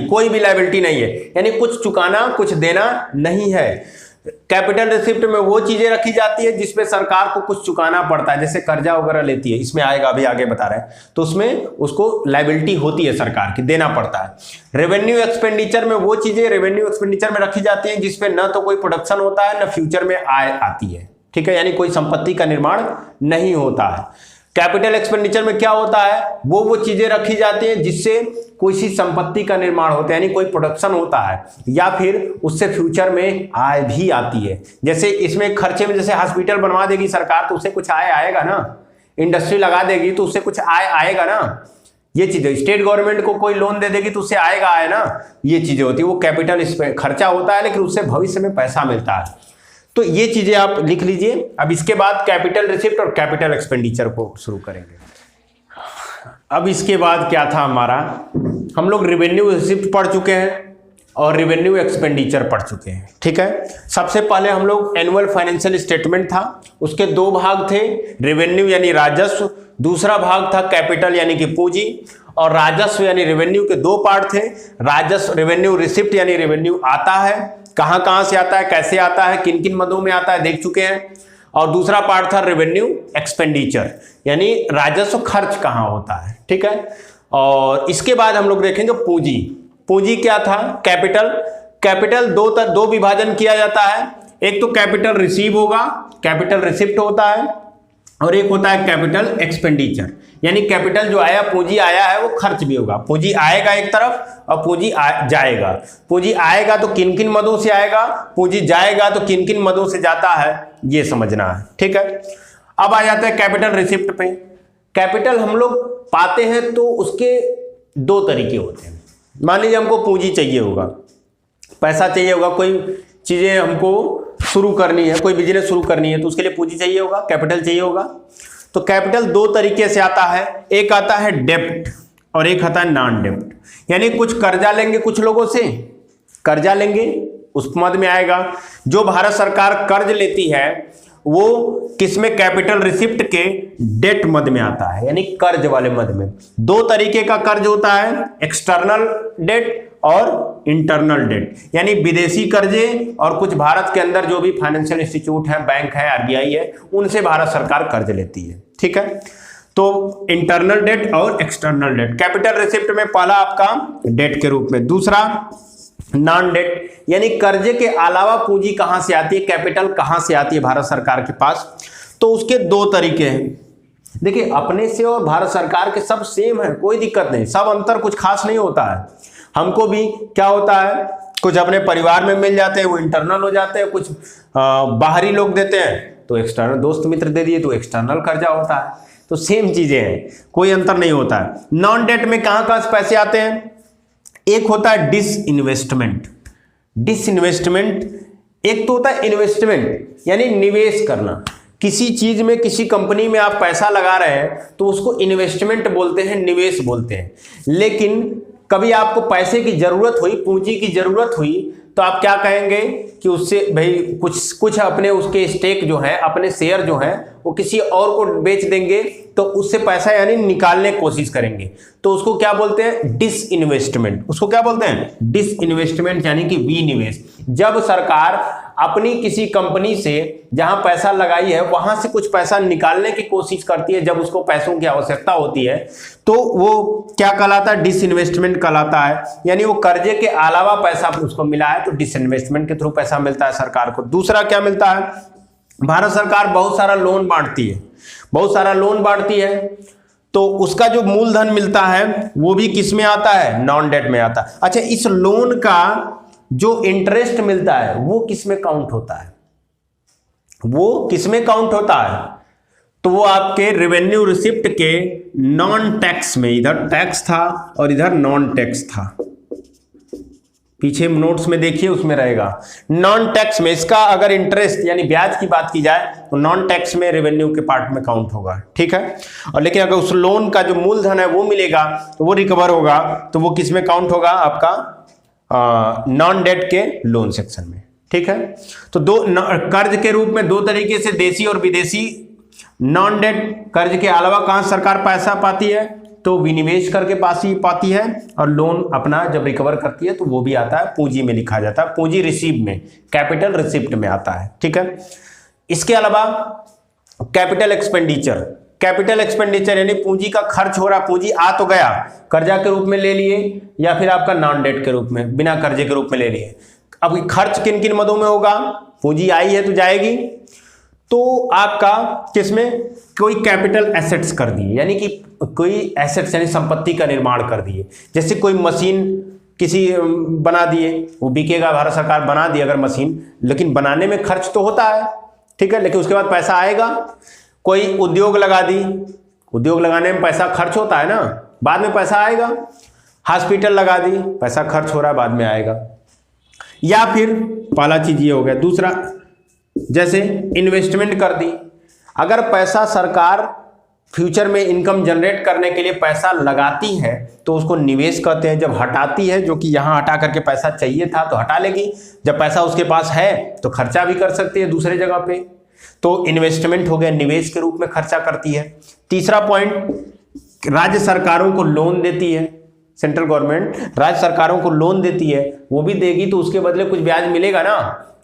कोई भी लायबिलिटी नहीं है, यानी कुछ चुकाना कुछ देना नहीं है। कैपिटल रिसिप्ट में वो चीजें रखी जाती है जिसमें सरकार को कुछ चुकाना पड़ता है, जैसे कर्जा वगैरह लेती है, इसमें आएगा, अभी आगे बता रहे हैं, तो उसमें उसको लायबिलिटी होती है सरकार की, देना पड़ता है। रेवेन्यू एक्सपेंडिचर में वो चीजें रेवेन्यू एक्सपेंडिचर में रखी जाती हैं जिसमें न तो कोई प्रोडक्शन होता है, न फ्यूचर में आय आती है। ठीक है, यानी कोई संपत्ति का निर्माण नहीं होता है। कैपिटल एक्सपेंडिचर में क्या होता है, वो चीजें रखी जाती हैं जिससे किसी संपत्ति का निर्माण होता है, यानी कोई प्रोडक्शन होता है या फिर उससे फ्यूचर में आय भी आती है। जैसे इसमें खर्चे में, जैसे हॉस्पिटल बनवा देगी सरकार तो उससे कुछ आय आएगा ना, इंडस्ट्री लगा देगी तो उससे कुछ आय आएगा ना, ये चीजें। स्टेट गवर्नमेंट को कोई लोन दे देगी तो उससे आएगा आय ना, ये चीजें होती है। वो कैपिटल खर्चा होता है लेकिन उससे भविष्य में पैसा मिलता है। तो ये चीजें आप लिख लीजिए। अब इसके बाद कैपिटल रिसिप्ट और कैपिटल एक्सपेंडिचर को शुरू करेंगे। अब इसके बाद क्या था हमारा, हम लोग रेवेन्यू रिसिप्ट पढ़ चुके हैं और रेवेन्यू एक्सपेंडिचर पढ़ चुके हैं। ठीक है, सबसे पहले हम लोग एनुअल फाइनेंशियल स्टेटमेंट था, उसके दो भाग थे, रेवेन्यू यानी राजस्व, दूसरा भाग था कैपिटल यानी कि पूंजी, और राजस्व यानी रेवेन्यू के दो पार्ट थे। राजस्व रेवेन्यू रिसिप्ट यानी रेवेन्यू आता है, कहां कहां से आता है, कैसे आता है, किन किन मदों में आता है, देख चुके हैं। और दूसरा पार्ट था रेवेन्यू एक्सपेंडिचर यानी राजस्व खर्च कहां होता है। ठीक है, और इसके बाद हम लोग देखेंगे पूंजी। पूंजी क्या था, कैपिटल दो विभाजन किया जाता है, एक तो कैपिटल रिसीव होगा, कैपिटल रिसिप्ट होता है, और एक होता है कैपिटल एक्सपेंडिचर, यानी कैपिटल जो आया, पूंजी आया है, वो खर्च भी होगा। पूंजी आएगा एक तरफ और पूंजी जाएगा। पूंजी आएगा तो किन किन मदों से आएगा, पूंजी जाएगा तो किन किन मदों से जाता है, ये समझना है। ठीक है, अब आ जाते हैं कैपिटल रिसिप्ट पे। कैपिटल हम लोग पाते हैं तो उसके दो तरीके होते हैं। मान लीजिए हमको पूंजी चाहिए होगा, पैसा चाहिए होगा, कोई चीजें हमको शुरू करनी है, कोई बिजनेस शुरू करनी है तो उसके लिए पूंजी चाहिए होगा, कैपिटल चाहिए होगा। तो कैपिटल दो तरीके से आता है, एक आता है डेब्ट और एक आता है नॉन डेब्ट, यानी कुछ कर्जा लेंगे, कुछ लोगों से कर्जा लेंगे, उस मद में आएगा। जो भारत सरकार कर्ज लेती है वो किसमें, कैपिटल रिसिप्ट के डेट मद में आता है, यानी कर्ज वाले मद में। दो तरीके का कर्ज होता है, एक्सटर्नल डेट और इंटरनल डेट, यानी विदेशी कर्जे और कुछ भारत के अंदर जो भी फाइनेंशियल इंस्टीट्यूट है, बैंक है, आरबीआई है, उनसे भारत सरकार कर्ज लेती है। ठीक है, तो इंटरनल डेट और एक्सटर्नल डेट। कैपिटल रिसिप्ट में पहला आपका डेट के रूप में, दूसरा नॉन डेट, यानी कर्जे के अलावा पूंजी कहां से आती है, कैपिटल कहां से आती है भारत सरकार के पास। तो उसके दो तरीके हैं। देखिए, अपने से और भारत सरकार के सब सेम है, कोई दिक्कत नहीं, सब अंतर कुछ खास नहीं होता है। हमको भी क्या होता है, कुछ अपने परिवार में मिल जाते हैं वो इंटरनल हो जाते हैं, कुछ बाहरी लोग देते हैं तो एक्सटर्नल, दोस्त मित्र दे दिए तो एक्सटर्नल कर्जा होता है। तो सेम चीजें हैं, कोई अंतर नहीं होता है। नॉन डेट में कहां कहां से पैसे आते हैं, एक होता है डिसइन्वेस्टमेंट। डिसइन्वेस्टमेंट एक तो होता है इन्वेस्टमेंट यानी निवेश करना, किसी चीज में, किसी कंपनी में आप पैसा लगा रहे हैं तो उसको इन्वेस्टमेंट बोलते हैं, निवेश बोलते हैं। लेकिन कभी आपको पैसे की जरूरत हुई, पूंजी की जरूरत हुई, तो आप क्या कहेंगे कि उससे भाई कुछ अपने उसके स्टेक जो है, अपने शेयर जो है वो किसी और को बेच देंगे तो उससे पैसा यानी निकालने की कोशिश करेंगे, तो उसको क्या बोलते हैं, डिसइन्वेस्टमेंट। उसको क्या बोलते हैं, डिसइन्वेस्टमेंट यानी कि विनिवेश। जब सरकार अपनी किसी कंपनी से जहां पैसा लगाई है वहां से कुछ पैसा निकालने की कोशिश करती है, जब उसको पैसों की आवश्यकता होती है, तो वो क्या कहलाता है, डिसइन्वेस्टमेंट कहलाता है। यानी वो कर्जे के अलावा पैसा उसको मिला है तो डिसइन्वेस्टमेंट के थ्रू पैसा मिलता है सरकार को। दूसरा क्या मिलता है, भारत सरकार बहुत सारा लोन बांटती है, बहुत सारा लोन बांटती है, तो उसका जो मूलधन मिलता है वो भी किस में आता है, नॉन डेट में आता है। अच्छा, इस लोन का जो इंटरेस्ट मिलता है वो किस में काउंट होता है, वो किस में काउंट होता है, तो वो आपके रेवेन्यू रिसिप्ट के नॉन टैक्स में, इधर टैक्स था और इधर नॉन टैक्स था, पीछे नोट्स में देखिए उसमें रहेगा नॉन टैक्स में। इसका अगर इंटरेस्ट यानी ब्याज की बात की जाए तो नॉन टैक्स में रेवेन्यू के पार्ट में काउंट होगा, ठीक है। और लेकिन अगर उस लोन का जो मूलधन है वो मिलेगा तो वो रिकवर होगा, तो वो किस में काउंट होगा, आपका नॉन डेट के लोन सेक्शन में, ठीक है। तो दो कर्ज के रूप में दो तरीके से, देशी और विदेशी। नॉन डेट कर्ज के अलावा कहां सरकार पैसा पाती है, तो विनिवेश करके पास ही पाती है, और लोन अपना जब रिकवर करती है तो वो भी आता है पूंजी में, लिखा जाता है पूंजी रिसीव में, कैपिटल रिसिप्ट में आता है, ठीक है। इसके अलावा कैपिटल एक्सपेंडिचर, कैपिटल एक्सपेंडिचर यानी पूंजी का खर्च हो रहा, पूंजी आ तो गया, कर्जा के रूप में ले लिए या फिर आपका नॉन डेट के रूप में, बिना कर्जे के रूप में ले लिए। अब खर्च किन किन मदों में होगा, पूंजी आई है तो जाएगी, तो आपका किसमें, कोई कैपिटल एसेट्स कर दिए, यानी कि कोई एसेट्स यानी संपत्ति का निर्माण कर दिए। जैसे कोई मशीन किसी बना दिए, वो बिकेगा, भारत सरकार बना दी अगर मशीन, लेकिन बनाने में खर्च तो होता है, ठीक है, लेकिन उसके बाद पैसा आएगा। कोई उद्योग लगा दी, उद्योग लगाने में पैसा खर्च होता है ना, बाद में पैसा आएगा। हॉस्पिटल लगा दी, पैसा खर्च हो रहा है, बाद में आएगा। या फिर पहला चीज ये हो गया। दूसरा, जैसे इन्वेस्टमेंट कर दी, अगर पैसा सरकार फ्यूचर में इनकम जनरेट करने के लिए पैसा लगाती है तो उसको निवेश कहते हैं। जब हटाती है, जो कि यहाँ हटा करके पैसा चाहिए था तो हटा लेगी, जब पैसा उसके पास है तो खर्चा भी कर सकती है दूसरे जगह पे, तो इन्वेस्टमेंट हो गया, निवेश के रूप में खर्चा करती है। तीसरा पॉइंट, राज्य सरकारों को लोन देती है, सेंट्रल गवर्नमेंट राज्य सरकारों को लोन देती है, वो भी देगी तो उसके बदले कुछ ब्याज मिलेगा ना,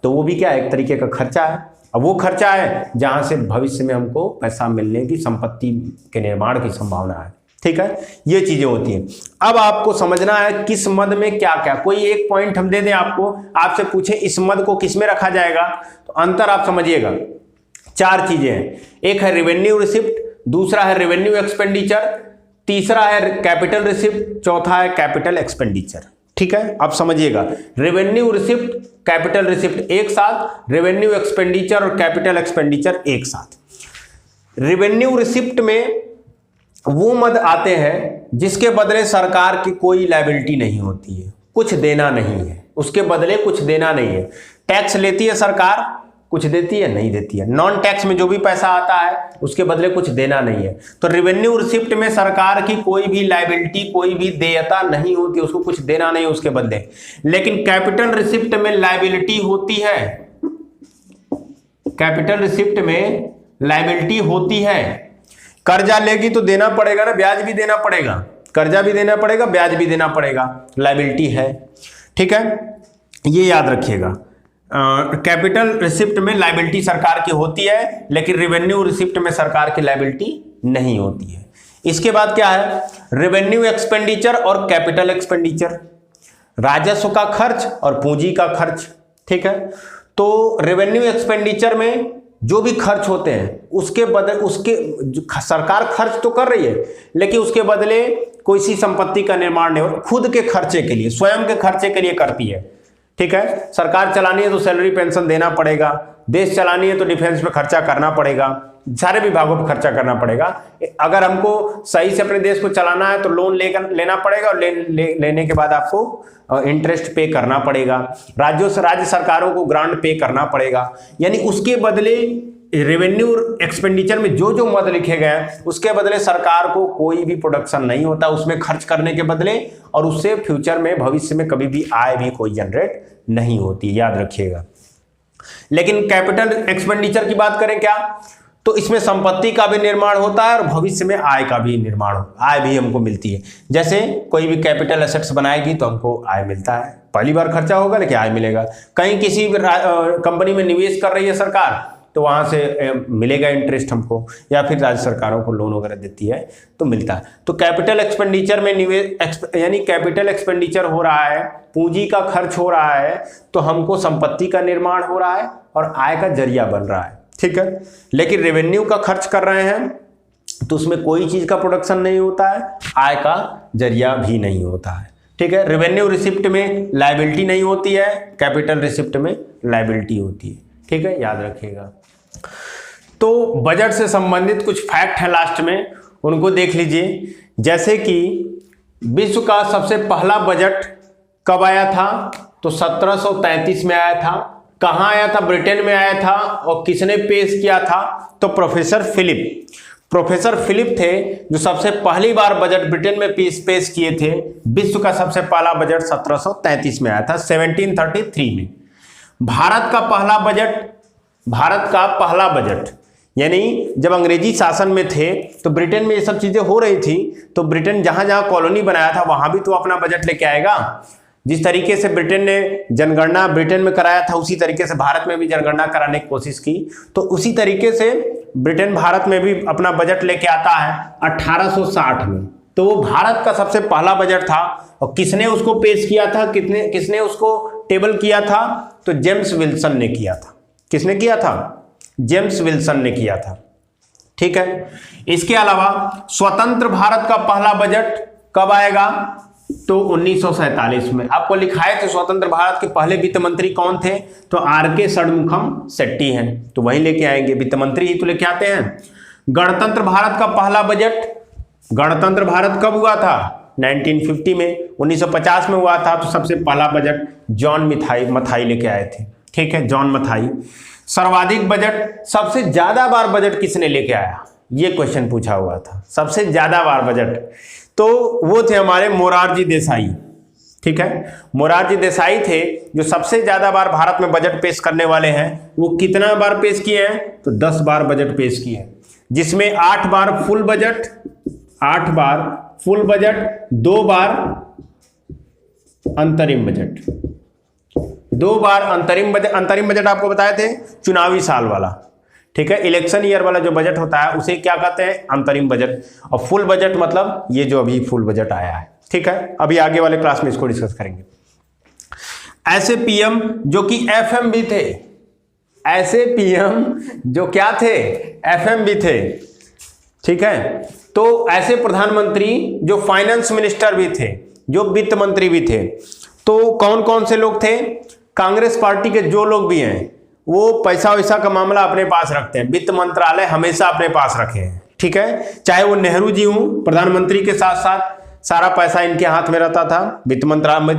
तो वो भी क्या है, एक तरीके का खर्चा है। अब वो खर्चा है जहां से भविष्य में हमको पैसा मिलने की, संपत्ति के निर्माण की संभावना है, ठीक है। ये चीजें होती हैं। अब आपको समझना है किस मद में क्या क्या, कोई एक पॉइंट हम दे दें आपको, आपसे पूछे इस मद को किस में रखा जाएगा, तो अंतर आप समझिएगा। चार चीजें हैं, एक है रेवेन्यू रिसिप्ट, दूसरा है रेवेन्यू एक्सपेंडिचर, तीसरा है कैपिटल रिसिप्ट, चौथा है कैपिटल एक्सपेंडिचर, ठीक है। आप समझिएगा, रेवेन्यू रिसिप्ट, कैपिटल रिसिप्ट एक साथ, रेवेन्यू एक्सपेंडिचर और कैपिटल एक्सपेंडिचर एक साथ। रेवेन्यू रिसिप्ट में वो मद आते हैं जिसके बदले सरकार की कोई लायबिलिटी नहीं होती है, कुछ देना नहीं है, उसके बदले कुछ देना नहीं है। टैक्स लेती है सरकार, कुछ देती है, नहीं देती है। नॉन टैक्स में जो भी पैसा आता है उसके बदले कुछ देना नहीं है। तो रेवेन्यू रिसिप्ट में सरकार की कोई भी लायबिलिटी, कोई भी देयता नहीं होती, उसको कुछ देना नहीं उसके बदले। लेकिन कैपिटल रिसिप्ट में लायबिलिटी होती है, कैपिटल रिसिप्ट में लायबिलिटी होती है। कर्जा लेगी तो देना पड़ेगा ना, ब्याज भी देना पड़ेगा, कर्जा भी देना पड़ेगा, ब्याज भी देना पड़ेगा, लायबिलिटी है, ठीक है, ये याद रखिएगा। कैपिटल रिसिप्ट में लायबिलिटी सरकार की होती है, लेकिन रेवेन्यू रिसिप्ट में सरकार की लायबिलिटी नहीं होती है। इसके बाद क्या है, रेवेन्यू एक्सपेंडिचर और कैपिटल एक्सपेंडिचर, राजस्व का खर्च और पूंजी का खर्च, ठीक है। तो रेवेन्यू एक्सपेंडिचर में जो भी खर्च होते हैं उसके बदले, उसके सरकार खर्च तो कर रही है लेकिन उसके बदले कोई सी संपत्ति का निर्माण नहीं हो, खुद के खर्चे के लिए, स्वयं के खर्चे के लिए करती है, ठीक है। सरकार चलानी है तो सैलरी पेंशन देना पड़ेगा, देश चलानी है तो डिफेंस में खर्चा करना पड़ेगा, सारे विभागों पर खर्चा करना पड़ेगा। अगर हमको सही से अपने देश को चलाना है तो लोन लेना पड़ेगा, और लेने के बाद आपको इंटरेस्ट पे करना पड़ेगा, राज्य सरकारों को ग्रांट पे करना पड़ेगा। यानी उसके बदले रेवेन्यू एक्सपेंडिचर में जो जो मद लिखे गए हैं उसके बदले सरकार को कोई भी प्रोडक्शन नहीं होता उसमें खर्च करने के बदले, और उससे फ्यूचर में, भविष्य में कभी भी आय भी कोई जनरेट नहीं होती, याद रखिएगा। लेकिन कैपिटल एक्सपेंडिचर की बात करें क्या, तो इसमें संपत्ति का भी निर्माण होता है और भविष्य में आय का भी निर्माण, आय भी हमको मिलती है। जैसे कोई भी कैपिटल एसेट्स बनाएगी तो हमको आय मिलता है, पहली बार खर्चा होगा लेकिन आय मिलेगा। कहीं किसी कंपनी में निवेश कर रही है सरकार तो वहां से मिलेगा इंटरेस्ट हमको, या फिर राज्य सरकारों को लोन वगैरह देती है तो मिलता है। तो कैपिटल एक्सपेंडिचर में निवेश यानी कैपिटल एक्सपेंडिचर हो रहा है, पूंजी का खर्च हो रहा है, तो हमको संपत्ति का निर्माण हो रहा है और आय का जरिया बन रहा है, ठीक है। लेकिन रेवेन्यू का खर्च कर रहे हैं तो उसमें कोई चीज का प्रोडक्शन नहीं होता है, आय का जरिया भी नहीं होता है। ठीक है, रेवेन्यू रिसिप्ट में लायबिलिटी नहीं होती है, कैपिटल रिसिप्ट में लायबिलिटी होती है। ठीक है, याद रखिएगा। तो बजट से संबंधित कुछ फैक्ट है लास्ट में, उनको देख लीजिए। जैसे कि विश्व का सबसे पहला बजट कब आया था? तो 1733 में आया था। कहाँ आया था? ब्रिटेन में आया था। और किसने पेश किया था? तो प्रोफेसर फिलिप थे जो सबसे पहली बार बजट ब्रिटेन में पेश किए थे। विश्व का सबसे पहला बजट 1733 में आया था, 1733 में। भारत का पहला बजट यानी जब अंग्रेजी शासन में थे तो ब्रिटेन में ये सब चीजें हो रही थी, तो ब्रिटेन जहां जहां कॉलोनी बनाया था वहां भी तो अपना बजट लेके आएगा। जिस तरीके से ब्रिटेन ने जनगणना ब्रिटेन में कराया था, उसी तरीके से भारत में भी जनगणना कराने की कोशिश की। तो उसी तरीके से ब्रिटेन भारत में भी अपना बजट लेके आता है 1860 में। तो वो भारत का सबसे पहला बजट था। और किसने उसको पेश किया था? किसने उसको टेबल किया था? तो जेम्स विल्सन ने किया था। किसने किया था? जेम्स विल्सन ने किया था। ठीक है, इसके अलावा स्वतंत्र भारत का पहला बजट कब आएगा? तो 1947 में। आपको लिखाए थे स्वतंत्र भारत के पहले वित्त मंत्री कौन थे? तो आर.के. षणमुखम शेट्टी हैं, तो वही लेके आएंगे, वित्त मंत्री ही तो लेके आते हैं। गणतंत्र भारत का पहला बजट, गणतंत्र भारत कब हुआ था? 1950 में। 1950 में हुआ था, तो सबसे पहला बजट जॉन मथाई लेके आए थे। ठीक है, जॉन मथाई। सर्वाधिक बजट, सबसे ज्यादा बार बजट किसने लेके आया? ये क्वेश्चन पूछा हुआ था, सबसे ज्यादा बार बजट। तो वो थे हमारे मोरारजी देसाई। ठीक है, मोरारजी देसाई थे जो सबसे ज्यादा बार भारत में बजट पेश करने वाले हैं। वो कितना बार पेश किए हैं? तो 10 बार बजट पेश किए हैं, जिसमें 8 बार फुल बजट, 2 बार अंतरिम बजट, 2 बार अंतरिम बजट आपको बताए थे, चुनावी साल वाला। ठीक है, इलेक्शन ईयर वाला जो बजट होता है उसे क्या कहते हैं? अंतरिम बजट। और फुल बजट मतलब ये जो अभी फुल बजट आया है। ठीक है, अभी आगे वाले क्लास में इसको डिस्कस करेंगे। ऐसे पीएम जो कि एफएम भी थे, ऐसे पीएम जो क्या थे? एफएम भी थे। ठीक है, तो ऐसे प्रधानमंत्री जो फाइनेंस मिनिस्टर भी थे, जो वित्त मंत्री भी थे। तो कौन कौन से लोग थे? कांग्रेस पार्टी के जो लोग भी हैं वो पैसा वैसा का मामला अपने पास रखते हैं, वित्त मंत्रालय हमेशा अपने पास रखे हैं। ठीक है, चाहे वो नेहरू जी हूं, प्रधानमंत्री के साथ साथ सारा पैसा इनके हाथ में रहता था, वित्त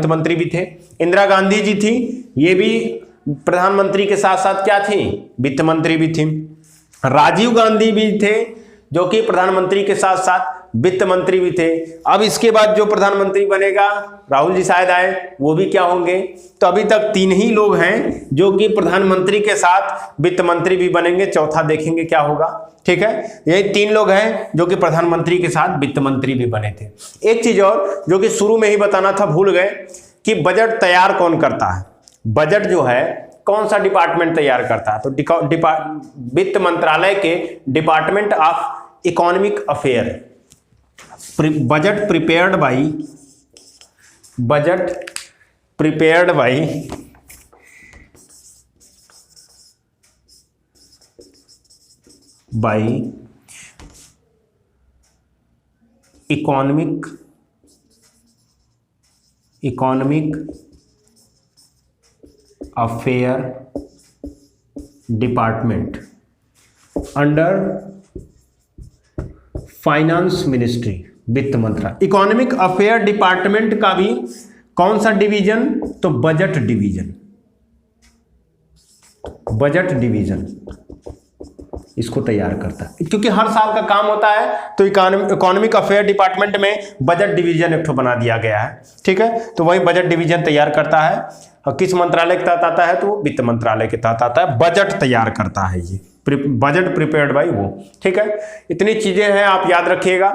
मंत्री भी थे। इंदिरा गांधी जी थी, ये भी प्रधानमंत्री के साथ साथ क्या थी? वित्त मंत्री भी थी। राजीव गांधी भी थे जो कि प्रधानमंत्री के साथ साथ वित्त मंत्री भी थे। अब इसके बाद जो प्रधानमंत्री बनेगा, राहुल जी शायद आए, वो भी क्या होंगे? तो अभी तक 3 ही लोग हैं जो कि प्रधानमंत्री के साथ वित्त मंत्री भी बनेंगे, चौथा देखेंगे क्या होगा। ठीक है, यही 3 लोग हैं जो कि प्रधानमंत्री के साथ वित्त मंत्री भी बने थे। एक चीज और जो कि शुरू में ही बताना था, भूल गए, कि बजट तैयार कौन करता है? बजट जो है कौन सा डिपार्टमेंट तैयार करता है? तो वित्त मंत्रालय के department of economic affair. Budget prepared by economic affair department under finance ministry, वित्त मंत्रालय। इकोनॉमिक अफेयर डिपार्टमेंट का भी कौन सा डिवीजन? तो बजट डिवीजन इसको तैयार करता है, क्योंकि हर साल का काम होता है। तो इकोनॉमिक अफेयर डिपार्टमेंट में बजट डिवीजन एक बना दिया गया है। ठीक है, तो वही बजट डिवीजन तैयार करता है। और किस मंत्रालय के तहत आता है? तो वित्त मंत्रालय के तहत आता है, बजट तैयार करता है ये, बजट प्रिपेयर्ड बाई वो। ठीक है, इतनी चीजें हैं, आप याद रखिएगा।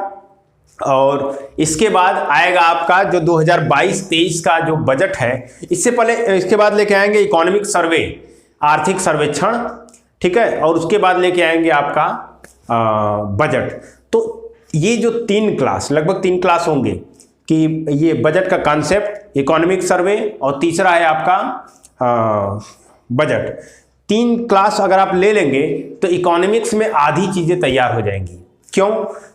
और इसके बाद आएगा आपका जो 2022-23 का जो बजट है, इससे पहले इसके बाद लेके आएंगे इकोनॉमिक सर्वे, आर्थिक सर्वेक्षण। ठीक है, और उसके बाद लेके आएंगे आपका बजट। तो ये जो 3 क्लास, लगभग 3 क्लास होंगे कि ये बजट का कॉन्सेप्ट, इकोनॉमिक सर्वे, और तीसरा है आपका बजट। 3 क्लास अगर आप ले लेंगे तो इकोनॉमिक्स में आधी चीजें तैयार हो जाएंगी। क्यों?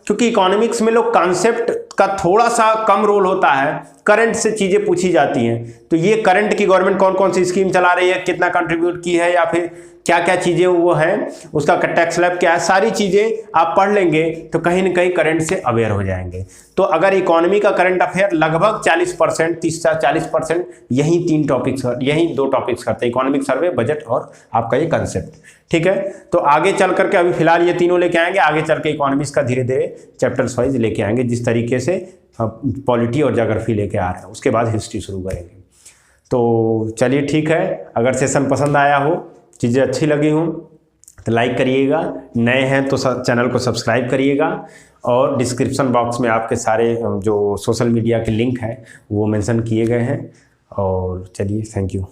क्योंकि इकोनॉमिक्स में लोग कॉन्सेप्ट का थोड़ा सा कम रोल होता है, करंट से चीज़ें पूछी जाती हैं। तो ये करंट की गवर्नमेंट कौन कौन सी स्कीम चला रही है, कितना कंट्रीब्यूट की है, या फिर क्या क्या चीज़ें वो है, उसका टैक्स स्लैब क्या है, सारी चीज़ें आप पढ़ लेंगे तो कहीं ना कहीं करंट से अवेयर हो जाएंगे। तो अगर इकोनॉमी का करंट अफेयर लगभग 40%, 30-40% यही 2 टॉपिक्स करते हैं, इकोनॉमिक सर्वे, बजट और आपका ये कंसेप्ट। ठीक है, तो आगे चल करके अभी फिलहाल ये तीनों लेके आएंगे, आगे चल के इकोनॉमिक्स का धीरे धीरे चैप्टर्स वाइज लेके आएंगे, जिस तरीके से पॉलिटी और ज्योग्राफी लेके आ रहे हैं, उसके बाद हिस्ट्री शुरू करेंगे। तो चलिए ठीक है, अगर सेशन पसंद आया हो, चीज़ें अच्छी लगी हों तो लाइक करिएगा, नए हैं तो चैनल को सब्सक्राइब करिएगा, और डिस्क्रिप्शन बॉक्स में आपके सारे जो सोशल मीडिया के लिंक हैं वो मेंशन किए गए हैं। और चलिए, थैंक यू।